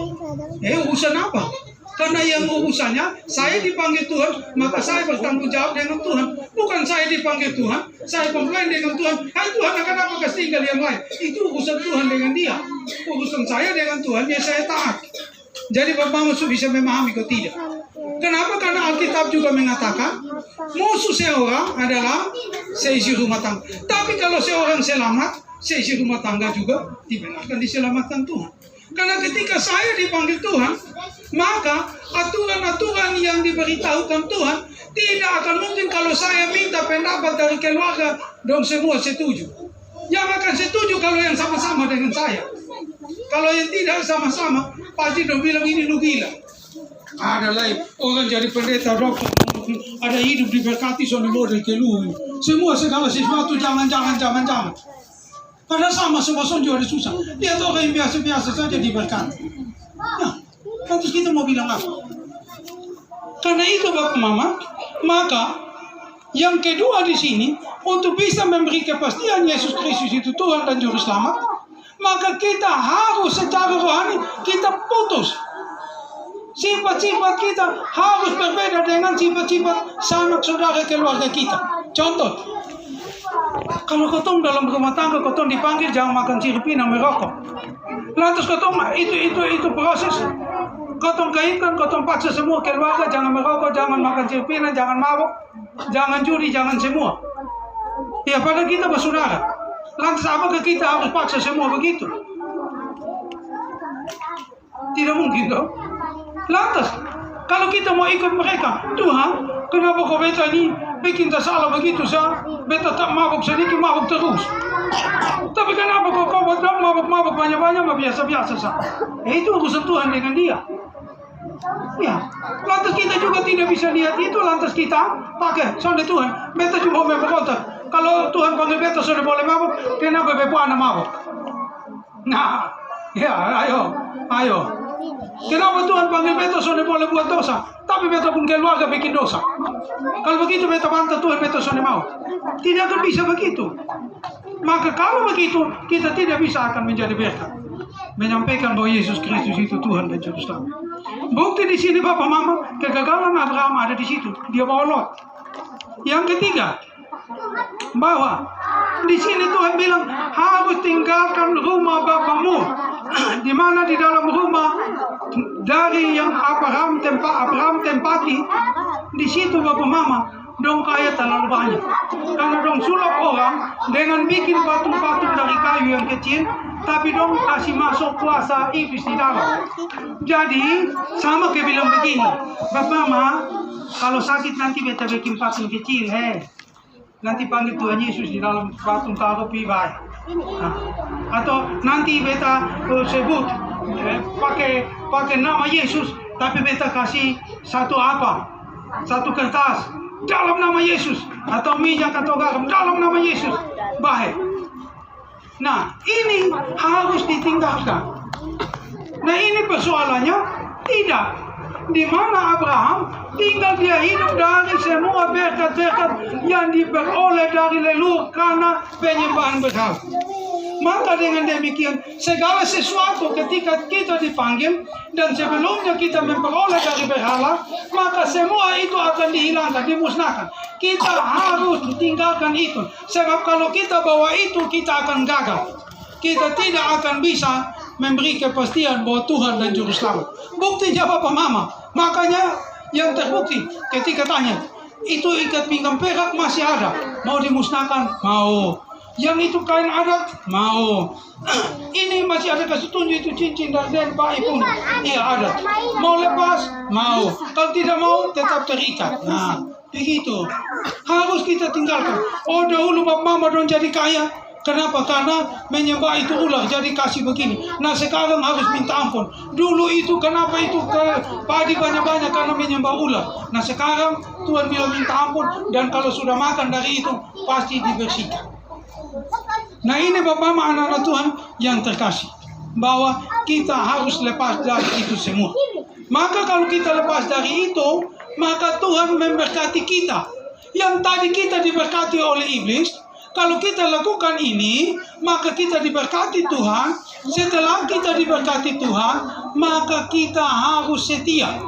Urusan apa? Karena yang urusannya saya dipanggil Tuhan, maka saya bertanggung jawab dengan Tuhan. Bukan saya dipanggil Tuhan, saya komplain dengan Tuhan. Hai Tuhan, kenapa kasih tinggal yang lain? Itu urusan Tuhan dengan dia. Urusan saya dengan Tuhan, ya saya taat. Jadi Bapak musuh bisa memahami kau tidak. Kenapa? Karena Alkitab juga mengatakan musuh seorang adalah seisi rumah tangga. Tapi kalau seorang selamat, seisi rumah tangga juga dibenarkan diselamatkan Tuhan. Karena ketika saya dipanggil Tuhan, maka aturan-aturan yang diberitahukan Tuhan tidak akan mungkin kalau saya minta pendapat dari keluarga, dong semua setuju. Yang akan setuju kalau yang sama-sama dengan saya. Kalau yang tidak sama-sama, pasti dong bilang ini lu gila. Ada lain orang jadi pendeta, dokter, ada hidup diberkati soalnya model keluar. Semua segala sesuatu jangan. Karena sama semua juga ada susah. Lihat orang yang biasa-biasa saja diberkati. Nah, terus kita mau bilang apa? Karena itu Bapak Mama, maka yang kedua di sini untuk bisa memberi kepastian Yesus Kristus itu Tuhan dan Juru Selamat, maka kita harus secara rohani kita putus. Sifat-sifat kita harus berbeda dengan sifat-sifat sanak saudara keluarga kita. Contoh, kalau kotong dalam rumah tangga, kotong dipanggil jangan makan siripina merokok. Lantas itu proses. Kotong kaitkan, kotong paksa semua keluarga, jangan merokok, jangan makan cirpinan, jangan mabuk, jangan judi, jangan semua. Ya pada kita bersaudara. Lantas apakah kita harus paksa semua begitu? Tidak mungkin dong. Lantas kalau kita mau ikut mereka, Tuhan, kenapa kau beta ini bikin tak salah begitu sah? Beta tak mabuk sedikit, mabuk terus. Tapi kenapa kau buat mabuk banyak-banyak, biasa-biasa sah? Itu urusan Tuhan dengan dia. Ya, lantas kita juga tidak bisa lihat itu, lantas kita pakai soalnya Tuhan. Beta cuma mau berkata, kalau Tuhan panggil beta sudah boleh mabuk, kenapa beta anak mabuk? Nah, ya, ayo. Kenapa Tuhan panggil beta sudah boleh buat dosa, tapi beta pun keluarga bikin dosa? Kalau begitu beta bantah Tuhan, beta sudah mau. Tidak akan bisa begitu. Maka kalau begitu, kita tidak bisa akan menjadi berkat. Menyampaikan bahwa Yesus Kristus itu Tuhan dan Juru Selamat. Bukti di sini Bapak Mama, kegagalan Abraham ada di situ. Dia bawa Lot. Yang ketiga, bahwa di sini Tuhan bilang harus tinggalkan rumah bapakmu. Di mana di dalam rumah dari yang Abraham tempati, di situ Bapak Mama, dong kaya terlalu banyak. Karena dong sulap orang dengan bikin patung-patung dari kayu yang kecil, tapi dong kasih masuk kuasa iblis di dalam. Jadi sama kayak bilang begini, Bapak Mama, kalau sakit nanti beta bikin patung kecil, nanti panggil Tuhan Yesus di dalam patung taruh pibai. Nah, atau nanti beta sebut pakai nama Yesus, tapi beta kasih satu kertas dalam nama Yesus, atau minyak atau garam dalam nama Yesus, baik. Nah, ini harus ditinggalkan. Nah, ini persoalannya tidak. Di mana Abraham tinggal, dia hidup dari semua berkat-berkat yang diperoleh dari leluhur karena penyembahan berhala. Maka dengan demikian, segala sesuatu ketika kita dipanggil dan sebelumnya kita memperoleh dari berhala, maka semua itu akan dihilangkan, dimusnahkan. Kita harus tinggalkan itu. Sebab kalau kita bawa itu, kita akan gagal. Kita tidak akan bisa memberi kepastian bahwa Tuhan dan Juru Selamat. Buktinya Bapak Mama. Makanya yang terbukti ketika tanya, itu ikat pinggang perak masih ada, mau dimusnahkan? Mau. Yang itu kain adat? Mau. Ini masih ada kasih tunjuk itu cincin dari Pak Ibu. Iya ada. Mau lepas? Mau. Kalau tidak mau tetap terikat. Nah, begitu. Harus kita tinggalkan. Oh, dahulu Bapak Mama dong jadi kaya. Kenapa? Karena menyembah itu ular, jadi kasih begini. Nah, sekarang harus minta ampun. Dulu itu kenapa itu padi banyak-banyak karena menyembah ular. Nah, sekarang Tuhan bilang minta ampun, dan kalau sudah makan dari itu pasti dibersihkan. Nah, ini Bapak Mama anak-anak Tuhan yang terkasih, bahwa kita harus lepas dari itu semua. Maka kalau kita lepas dari itu, maka Tuhan memberkati kita. Yang tadi kita diberkati oleh iblis, kalau kita lakukan ini, maka kita diberkati Tuhan. Setelah kita diberkati Tuhan, maka kita harus setia.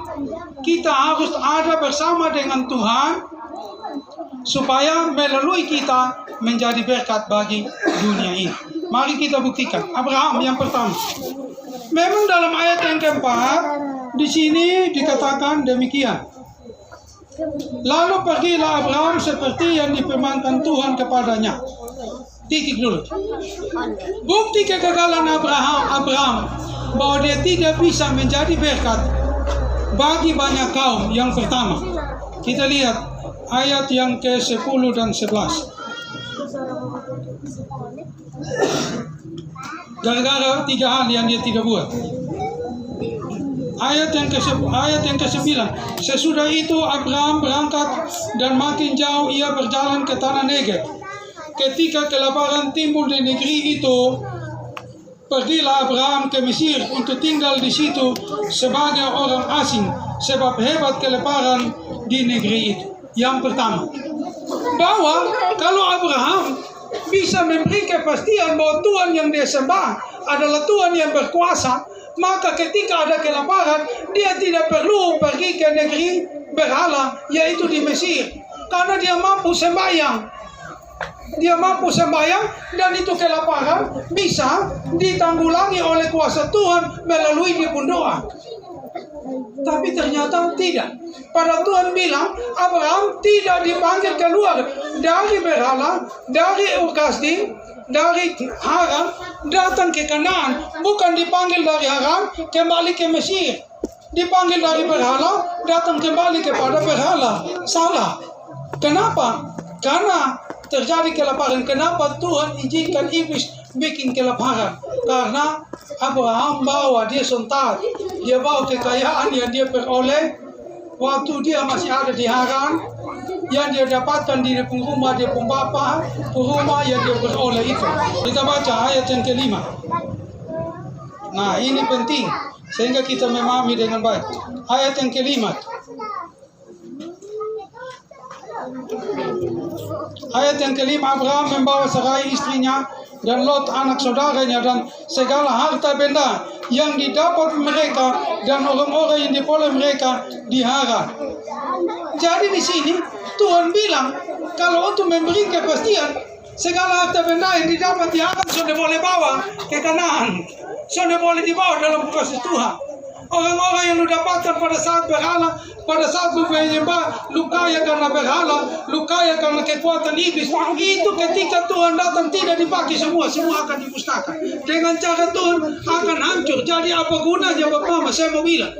Kita harus ada bersama dengan Tuhan, supaya melalui kita menjadi berkat bagi dunia ini. Mari kita buktikan. Abraham yang pertama. Memang dalam ayat yang keempat, di sini dikatakan demikian. Lalu pergilah Abraham seperti yang difirmankan Tuhan kepadanya. Titik dulu. Bukti kegagalan Abraham bahwa dia tidak bisa menjadi berkat bagi banyak kaum. Yang pertama, kita lihat ayat yang ke-10 dan 11. Gara-gara 3 hal yang dia tidak buat. Ayat yang ke-9. Sesudah itu Abraham berangkat dan makin jauh ia berjalan ke tanah Negev. Ketika kelaparan timbul di negeri itu, pergilah Abraham ke Mesir untuk tinggal di situ sebagai orang asing, sebab hebat kelaparan di negeri itu. Yang pertama, bahwa kalau Abraham bisa memberi kepastian bahwa Tuhan yang dia sembah adalah Tuhan yang berkuasa, maka ketika ada kelaparan, dia tidak perlu pergi ke negeri berhala, yaitu di Mesir, karena dia mampu sembahyang. dia mampu sembahyang dan itu kelaparan bisa ditanggulangi oleh kuasa Tuhan melalui dia pun doa. Tapi ternyata tidak. Pada Tuhan bilang Abraham tidak dipanggil keluar dari berhala, dari Ur Kasdim, dari Haran datang ke Kanaan. Bukan dipanggil dari Haran kembali ke Mesir. Dipanggil dari berhala datang kembali kepada berhala. Salah. Kenapa? Karena terjadi kelaparan. Kenapa Tuhan izinkan iblis bikin kelaparan? Karena Abraham bawa dia sontak, dia bawa kekayaan yang dia peroleh waktu dia masih ada di Haran, yang dia dapatkan di rumah dia pun bapa, rumah yang dia peroleh itu. Kita baca ayat yang kelima. Nah, ini penting sehingga kita memahami dengan baik. Ayat yang kelima. Ayat yang kelima, Abraham membawa Sarai istrinya dan Lot anak saudaranya dan segala harta benda yang didapat mereka dan orang-orang yang diperoleh mereka di Haran. Jadi di sini Tuhan bilang kalau untuk memberi kepastian segala harta benda yang didapat di Haran sudah boleh bawa ke Kanaan, sudah boleh dibawa dalam proses Tuhan. Orang-orang yang lu dapatkan pada saat berhala, pada saat lu menyembah, lu kaya karena berhala, lu kaya karena kekuatan iblis. Itu ketika Tuhan datang tidak dipakai semua akan dimusnahkan. Dengan cara Tuhan akan hancur. Jadi apa gunanya Bapak Mama? Saya mau bilang,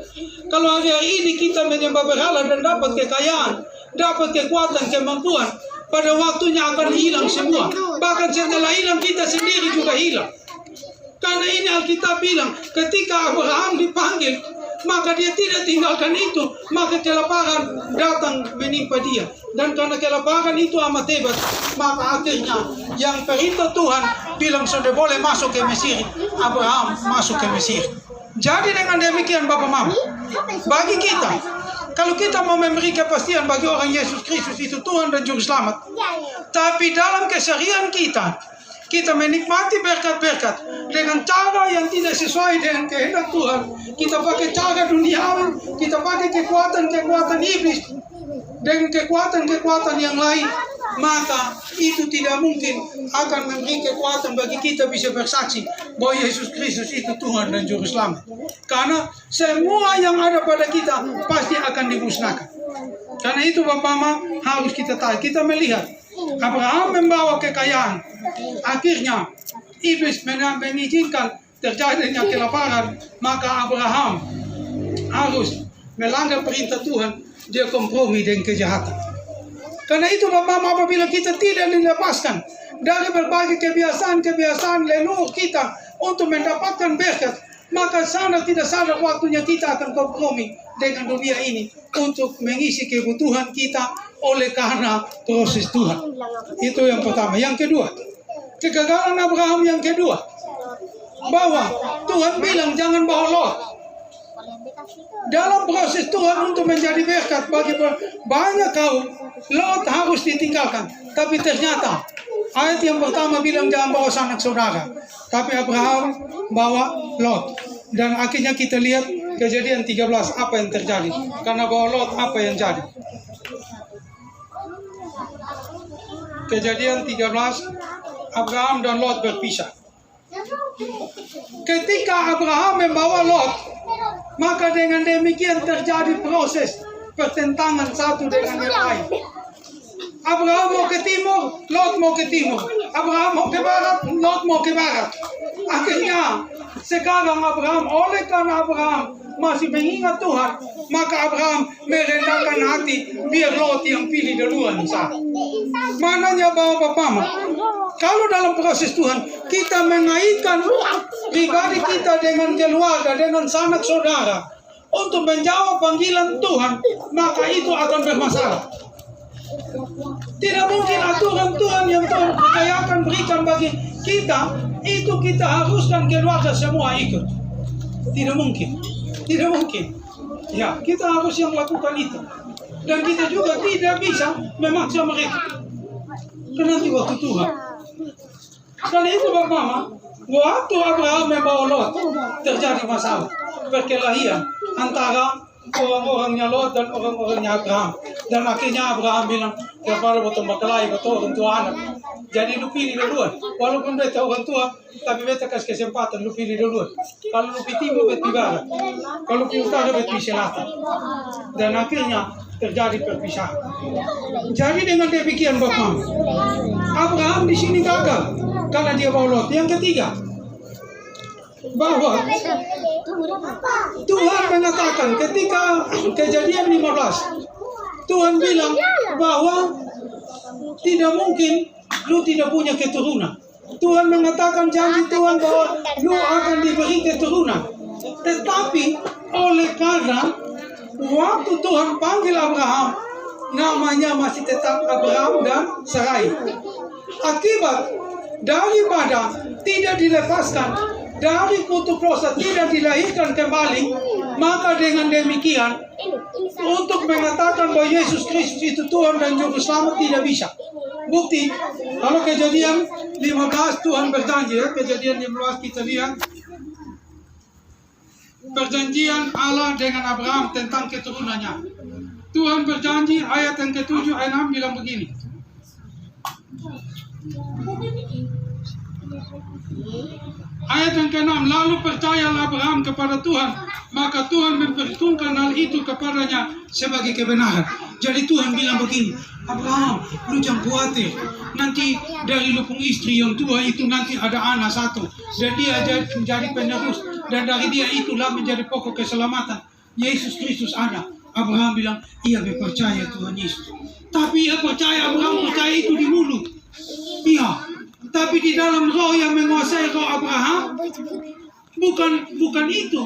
kalau hari ini kita menyembah berhala dan dapat kekayaan, dapat kekuatan, kemampuan, pada waktunya akan hilang semua. Bahkan setelah hilang kita sendiri juga hilang. Karena ini Alkitab bilang, ketika Abraham dipanggil, maka dia tidak tinggalkan itu, maka kelaparan datang menimpa dia. Dan karena kelaparan itu amat hebat, maka akhirnya yang perintah Tuhan bilang sudah boleh masuk ke Mesir, Abraham masuk ke Mesir. Jadi dengan demikian Bapak Mama, bagi kita, kalau kita mau memberi kepastian bagi orang Yesus Kristus itu Tuhan dan Juru Selamat, tapi dalam keseharian kita menikmati berkat-berkat dengan cara yang tidak sesuai dengan kehendak Tuhan. Kita pakai cara duniawi, kita pakai kekuatan-kekuatan iblis dengan kekuatan-kekuatan yang lain, maka itu tidak mungkin akan memberi kekuatan bagi kita bisa bersaksi bahwa Yesus Kristus itu Tuhan dan Juru Selamat. Karena semua yang ada pada kita pasti akan dimusnahkan. Karena itu Bapak Mama harus kita tahu. Kita melihat Abraham membawa kekayaan. Akhirnya iblis mengizinkan terjadinya kelaparan, maka Abraham harus melanggar perintah Tuhan. Dia kompromi dengan kejahatan. Karena itu Bapak apabila kita tidak dilepaskan dari berbagai kebiasaan leluhur kita untuk mendapatkan berkat, maka sadar tidak sadar waktunya kita akan kompromi dengan dunia ini untuk mengisi kebutuhan kita oleh karena proses Tuhan. Itu yang pertama. Yang kedua, kegagalan Abraham yang kedua, bahwa Tuhan bilang jangan bawa Lot. Dalam proses Tuhan untuk menjadi berkat bagi banyak kaum, Lot harus ditinggalkan. Tapi ternyata ayat yang pertama bilang jangan bawa sanak saudara, tapi Abraham bawa Lot. Dan akhirnya kita lihat Kejadian 13 apa yang terjadi. Karena bawa Lot apa yang jadi. Kejadian 13, Abraham dan Lot berpisah. Ketika Abraham membawa Lot, maka dengan demikian terjadi proses pertentangan satu dengan yang lain. Abraham mau ke timur, Lot mau ke timur. Abraham mau ke barat, Lot mau ke barat. Akhirnya sekarang Abraham, oleh karena Abraham masih mengingat Tuhan, maka Abraham merendahkan hati biar Lot yang pilih duluan. Mananya Bapak Mama, kalau dalam proses Tuhan kita mengaitkan pribadi kita dengan keluarga, dengan sanak saudara untuk menjawab panggilan Tuhan, maka itu akan bermasalah. Tidak mungkin aturan Tuhan yang Tuhan percayakan berikan bagi kita, itu kita haruskan keluarga semua ikut. Tidak mungkin. Tidak mungkin. Ya, kita harus yang lakukan itu. Dan kita juga tidak bisa memaksa mereka. Karena nanti waktu Tuhan. Karena itu Bapak Mama, waktu Abraham membawa Lot, terjadi masalah perkelahian antara orang-orangnya Lot dan orang-orangnya Abraham. Dan akhirnya Abraham bilang, kepada betul berkelahi betul orang tua anak. Jadi lu pilih duluan. Walaupun beta orang tua, tapi beta kasih kesempatan lu pilih duluan. Kalau lu pilih timur, beta barat. Kalau pilih utara, beta pilih selatan. Dan akhirnya terjadi perpisahan. Jadi dengan demikian Bapak, Abraham di sini gagal karena dia bawa Lot. Yang ketiga, bahwa Tuhan mengatakan ketika Kejadian 15, Tuhan bilang bahwa tidak mungkin lu tidak punya keturunan. Tuhan mengatakan janji Tuhan bahwa lu akan diberi keturunan. Tetapi oleh karena waktu Tuhan panggil Abraham, namanya masih tetap Abraham dan Sarai. Akibat daripada tidak dilepaskan dari kutuk dosa, tidak dilahirkan kembali, maka dengan demikian untuk mengatakan bahwa Yesus Kristus itu Tuhan dan Juru Selamat tidak bisa. Bukti, kalau Kejadian 15 Tuhan berjanji, ya, Kejadian 15 kita lihat perjanjian Allah dengan Abraham tentang keturunannya. Tuhan berjanji, ayat yang ke-7 ayat 6 bilang begini. Ayat yang ke-6, lalu percayalah Abraham kepada Tuhan, maka Tuhan memperhitungkan hal itu kepadanya sebagai kebenaran. Jadi Tuhan bilang begini, Abraham, lu jangan khawatir, nanti dari lu pun istri yang tua itu nanti ada anak satu, dan dia menjadi penerus, dan dari dia itulah menjadi pokok keselamatan. Yesus Kristus ada. Abraham bilang, iya percaya Tuhan Yesus. Tapi ia percaya, Abraham percaya itu di mulut. Iya. Tapi di dalam roh yang menguasai roh Abraham, bukan itu.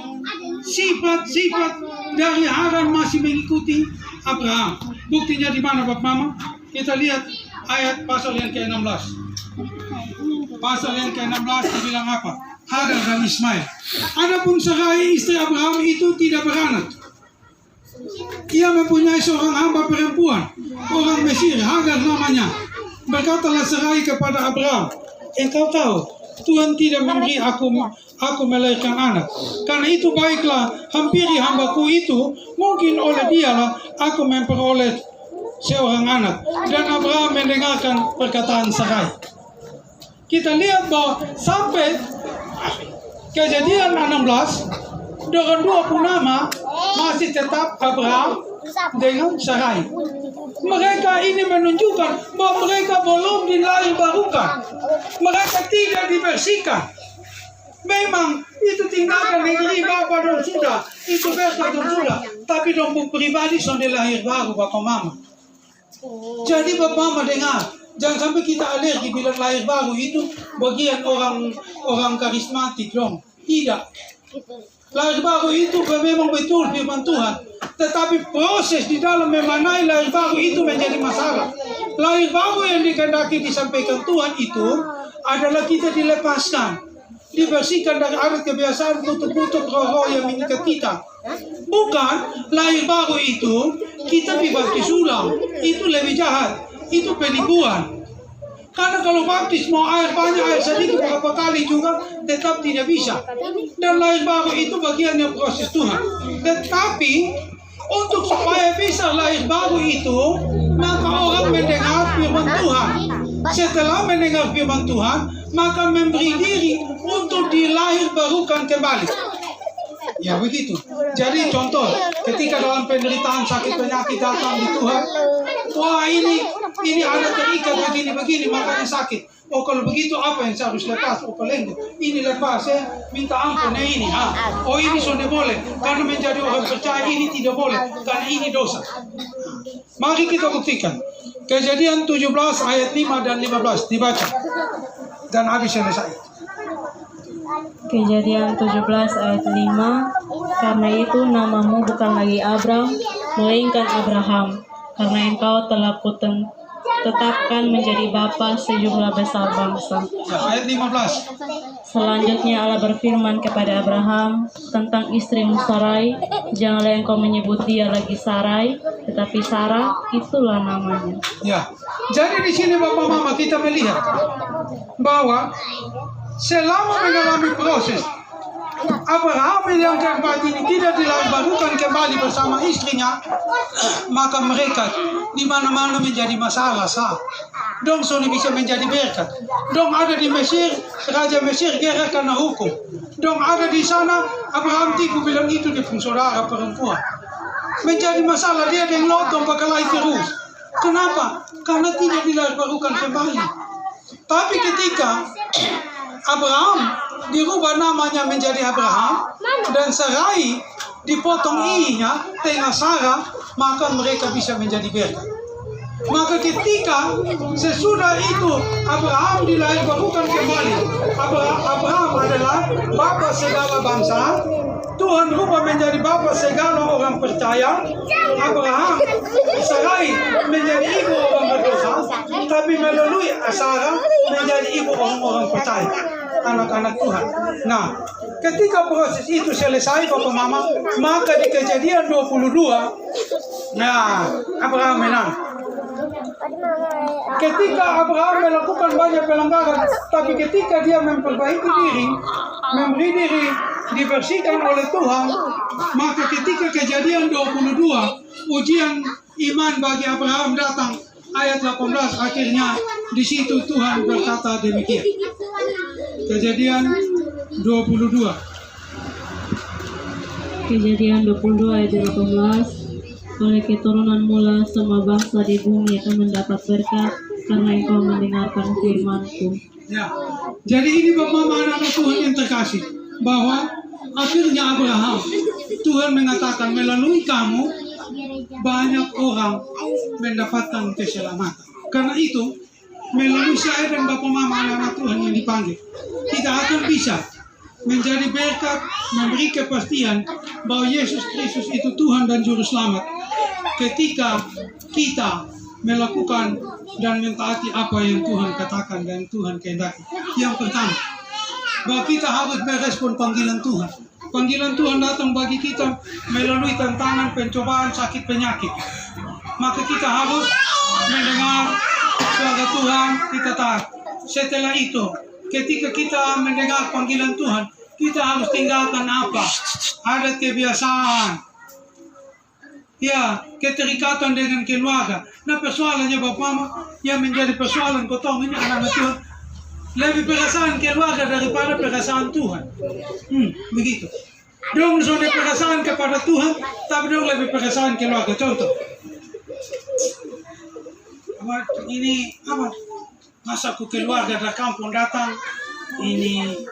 Sifat-sifat dari Haran masih mengikuti Abraham. Buktinya di mana Bapak Mama? Kita lihat ayat pasal yang ke-16. Pasal yang ke-16 dibilang apa? Hagar dan Ismail. Adapun Sarai istri Abraham itu tidak beranak. Ia mempunyai seorang hamba perempuan, orang Mesir, Hagar namanya. Berkatalah Sarai kepada Abraham, engkau tahu Tuhan tidak memberi aku melahirkan anak. Karena itu baiklah, hampiri hambaku itu, mungkin oleh dialah aku memperoleh seorang anak. Dan Abraham mendengarkan perkataan Sarai. Kita lihat bahwa sampai Kejadian 16, dengan dua nama masih tetap Abraham dengan Sarai. Mereka ini menunjukkan bahwa mereka belum dilahirbarukan. Mereka tidak dibersihkan. Memang itu tinggalkan negeri Bapa dan sudah, itu berkat dan sudah. Tapi dong pribadi sudah lahir baru Bapak Mama. Jadi Bapak Mama dengar, jangan sampai kita alergi bilang lahir baru itu bagian orang karismatik dong. Tidak. Lahir baru itu memang betul firman Tuhan, tetapi proses di dalam memanai lahir baru itu menjadi masalah. Lahir baru yang dikehendaki disampaikan Tuhan itu adalah kita dilepaskan, dibersihkan dari adat kebiasaan kutuk-kutuk roh-roh yang mengikat kita. Bukan lahir baru itu kita dibaptis ulang, itu lebih jahat, itu penipuan. Karena kalau baptis mau air banyak, air sedikit beberapa kali juga tetap tidak bisa. Dan lahir baru itu bagiannya proses Tuhan. Tetapi untuk supaya bisa lahir baru itu, maka orang mendengar firman Tuhan. Setelah mendengar firman Tuhan, maka memberi diri untuk dilahirbarukan kembali. Ya begitu. Jadi contoh, ketika dalam penderitaan sakit penyakit datang di Tuhan, wah ini ada terikat begini, makanya sakit. Oh kalau begitu apa yang saya harus lepas? Oh pelenggu, ini lepas, saya minta ampun ini. Oh ini sudah boleh, karena menjadi orang percaya ini tidak boleh, karena ini dosa. Mari kita buktikan. Kejadian 17 ayat 5 dan 15 dibaca. Dan habis selesai. Kejadian 17 ayat 5, karena itu namamu bukan lagi Abram, melainkan Abraham, karena engkau telah tetapkan menjadi bapa sejumlah besar bangsa. Ayat 15. Selanjutnya Allah berfirman kepada Abraham tentang istrimu Sarai, janganlah engkau menyebut dia lagi Sarai, tetapi Sarah itulah namanya. Ya, jadi di sini Bapak Mama kita melihat bahwa selama mengalami proses Abraham yang keempat ini tidak dilahirkan kembali bersama istrinya, maka mereka di mana-mana menjadi masalah sah. Dong Sony bisa menjadi berkat. Dong ada di Mesir, Raja Mesir gerak karena hukum. Dong ada di sana, Abraham tipu bilang itu dia pun saudara perempuan. Menjadi masalah dia dengan Lot dong pakalai terus. Kenapa? Karena tidak dilahirkan kembali. Tapi ketika Abraham dirubah namanya menjadi Abraham dan Sarai dipotong i-nya tengah Sarah, maka mereka bisa menjadi berkat. Maka ketika sesudah itu Abraham dilahirkan kembali, Abraham adalah bapa segala bangsa. Tuhan rubah menjadi bapa segala orang percaya. Abraham, Sarai menjadi ibu orang berdosa, tapi melalui Sarah menjadi ibu orang-orang percaya, anak-anak Tuhan. Nah, ketika proses itu selesai Bapak Mama, maka di Kejadian 22, nah Abraham menang. Ketika Abraham melakukan banyak pelanggaran, tapi ketika dia memperbaiki diri, memberi diri dibersihkan oleh Tuhan, maka ketika Kejadian 22, ujian iman bagi Abraham datang, ayat 18 akhirnya di situ Tuhan berkata demikian. Kejadian 22. Kejadian 22 ayat 18. Oleh keturunan mula semua bangsa di bumi akan mendapat berkat karena engkau mendengarkan firman-Ku. Ya. Jadi ini Bapak Mama anak Tuhan yang terkasih, bahwa akhirnya Abraham, Tuhan mengatakan melalui kamu banyak orang mendapatkan keselamatan. Karena itu melalui saya dan Bapak Mama anak Tuhan yang dipanggil, kita akan bisa menjadi berkat, memberi kepastian bahwa Yesus Kristus itu Tuhan dan Juru Selamat ketika kita melakukan dan mentaati apa yang Tuhan katakan dan Tuhan kehendaki. Yang pertama, bahwa kita harus merespon panggilan Tuhan. Panggilan Tuhan datang bagi kita melalui tantangan, pencobaan, sakit, penyakit. Maka kita harus mendengar suara Tuhan, kita taat. Setelah itu, ketika kita mendengar panggilan Tuhan, kita harus tinggalkan apa? Adat kebiasaan. Ya, keterikatan dengan keluarga. Nah, persoalannya Bapak Mama yang menjadi persoalan kotong ini anak-anak Tuhan, lebih perasaan keluarga daripada perasaan Tuhan. Begitu. Dong sudah perasaan kepada Tuhan, tapi dong lebih perasaan keluarga. Contoh. Ini apa? Masa aku keluarga dari kampung datang, ini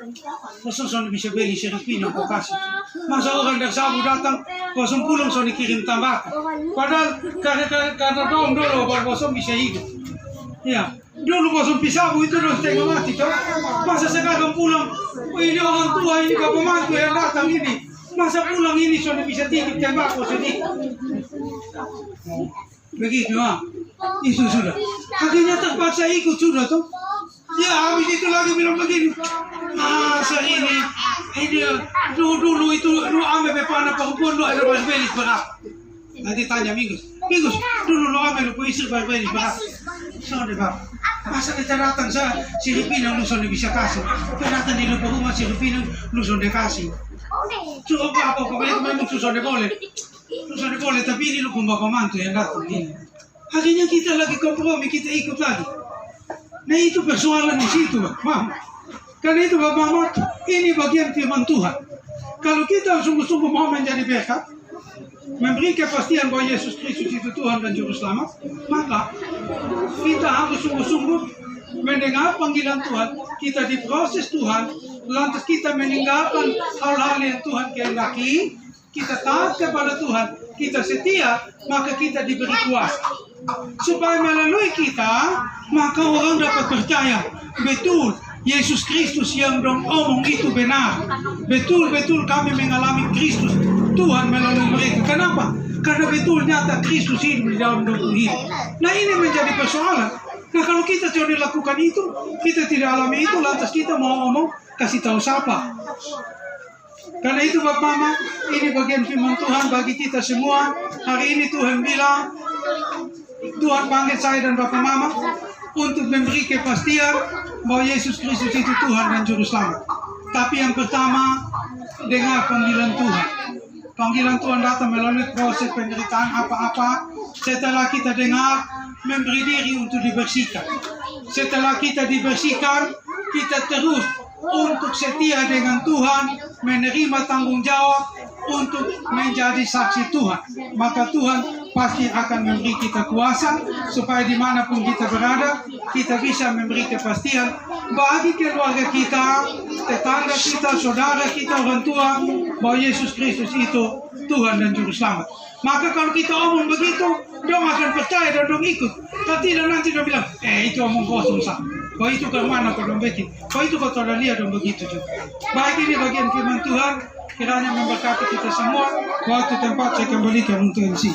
kosong soalnya bisa beli serpina kau kasih. Masa orang dari Sabu datang, kosong pulang soalnya kirim tambah. Padahal karena dong dulu baru kosong bisa hidup. Ya, dulu kosong pisabu itu dong setengah mati toh. Masa sekarang pulang, ini orang tua, ini bapak mantu yang datang ini. Masa pulang ini soalnya bisa titip tembakau sedikit. Begitu itu sudah. Akhirnya terpaksa ikut sudah tuh. Ya habis itu lagi bilang begini. Masa ini dulu itu lu ambil bepana perempuan lu ada berbelis berapa? Nanti tanya Minggus, dulu lu ambil lu istri berbelis berapa? Soalnya Bapak, masa kita datang si Ripina lu sudah bisa kasih. Kita datang di rumah si Ripina lu sudah kasih. Coba apa pokoknya memang sudah boleh. Sudah boleh, tapi ini lu pun bapak mantu yang datang ini. Akhirnya kita lagi kompromi, kita ikut lagi. Nah itu persoalan di situ, Pak. Karena itu Bapak Mama, ini bagian firman Tuhan. Kalau kita sungguh-sungguh mau menjadi berkat, memberi kepastian bahwa Yesus Kristus itu Tuhan dan Juru Selamat, maka kita harus sungguh-sungguh mendengar panggilan Tuhan, kita diproses Tuhan, lantas kita meninggalkan hal-hal yang Tuhan kehendaki, kita taat kepada Tuhan, kita setia, maka kita diberi kuasa. Supaya melalui kita, maka orang dapat percaya, betul, Yesus Kristus yang dong omong itu benar. Betul-betul kami mengalami Kristus, Tuhan melalui mereka. Kenapa? Karena betul nyata Kristus hidup di dalam dong hidup. Nah ini menjadi persoalan. Nah kalau kita tidak lakukan itu, kita tidak alami itu, lantas kita mau omong, kasih tahu siapa? Karena itu Bapak Mama, ini bagian firman Tuhan bagi kita semua. Hari ini Tuhan bilang, Tuhan panggil saya dan Bapak Mama untuk memberi kepastian bahwa Yesus Kristus itu Tuhan dan Juru Selamat. Tapi yang pertama, dengar panggilan Tuhan. Panggilan Tuhan datang melalui proses penderitaan apa-apa. Setelah kita dengar, memberi diri untuk dibersihkan. Setelah kita dibersihkan, kita terus untuk setia dengan Tuhan, menerima tanggung jawab untuk menjadi saksi Tuhan. Maka Tuhan pasti akan memberi kita kuasa supaya dimanapun kita berada, kita bisa memberi kepastian bagi keluarga kita, tetangga kita, saudara kita, orang tua, bahwa Yesus Kristus itu Tuhan dan Juru Selamat. Maka kalau kita omong begitu, dong akan percaya dan dong ikut. Kalau tidak nanti dong bilang, itu omong kosong sah. Kau itu ke mana kau dong bikin? Kau itu kau tidak lihat dong begitu juga. Baik, ini bagian firman Tuhan. Kiranya memberkati kita semua. Waktu tempat saya kembalikan untuk MC.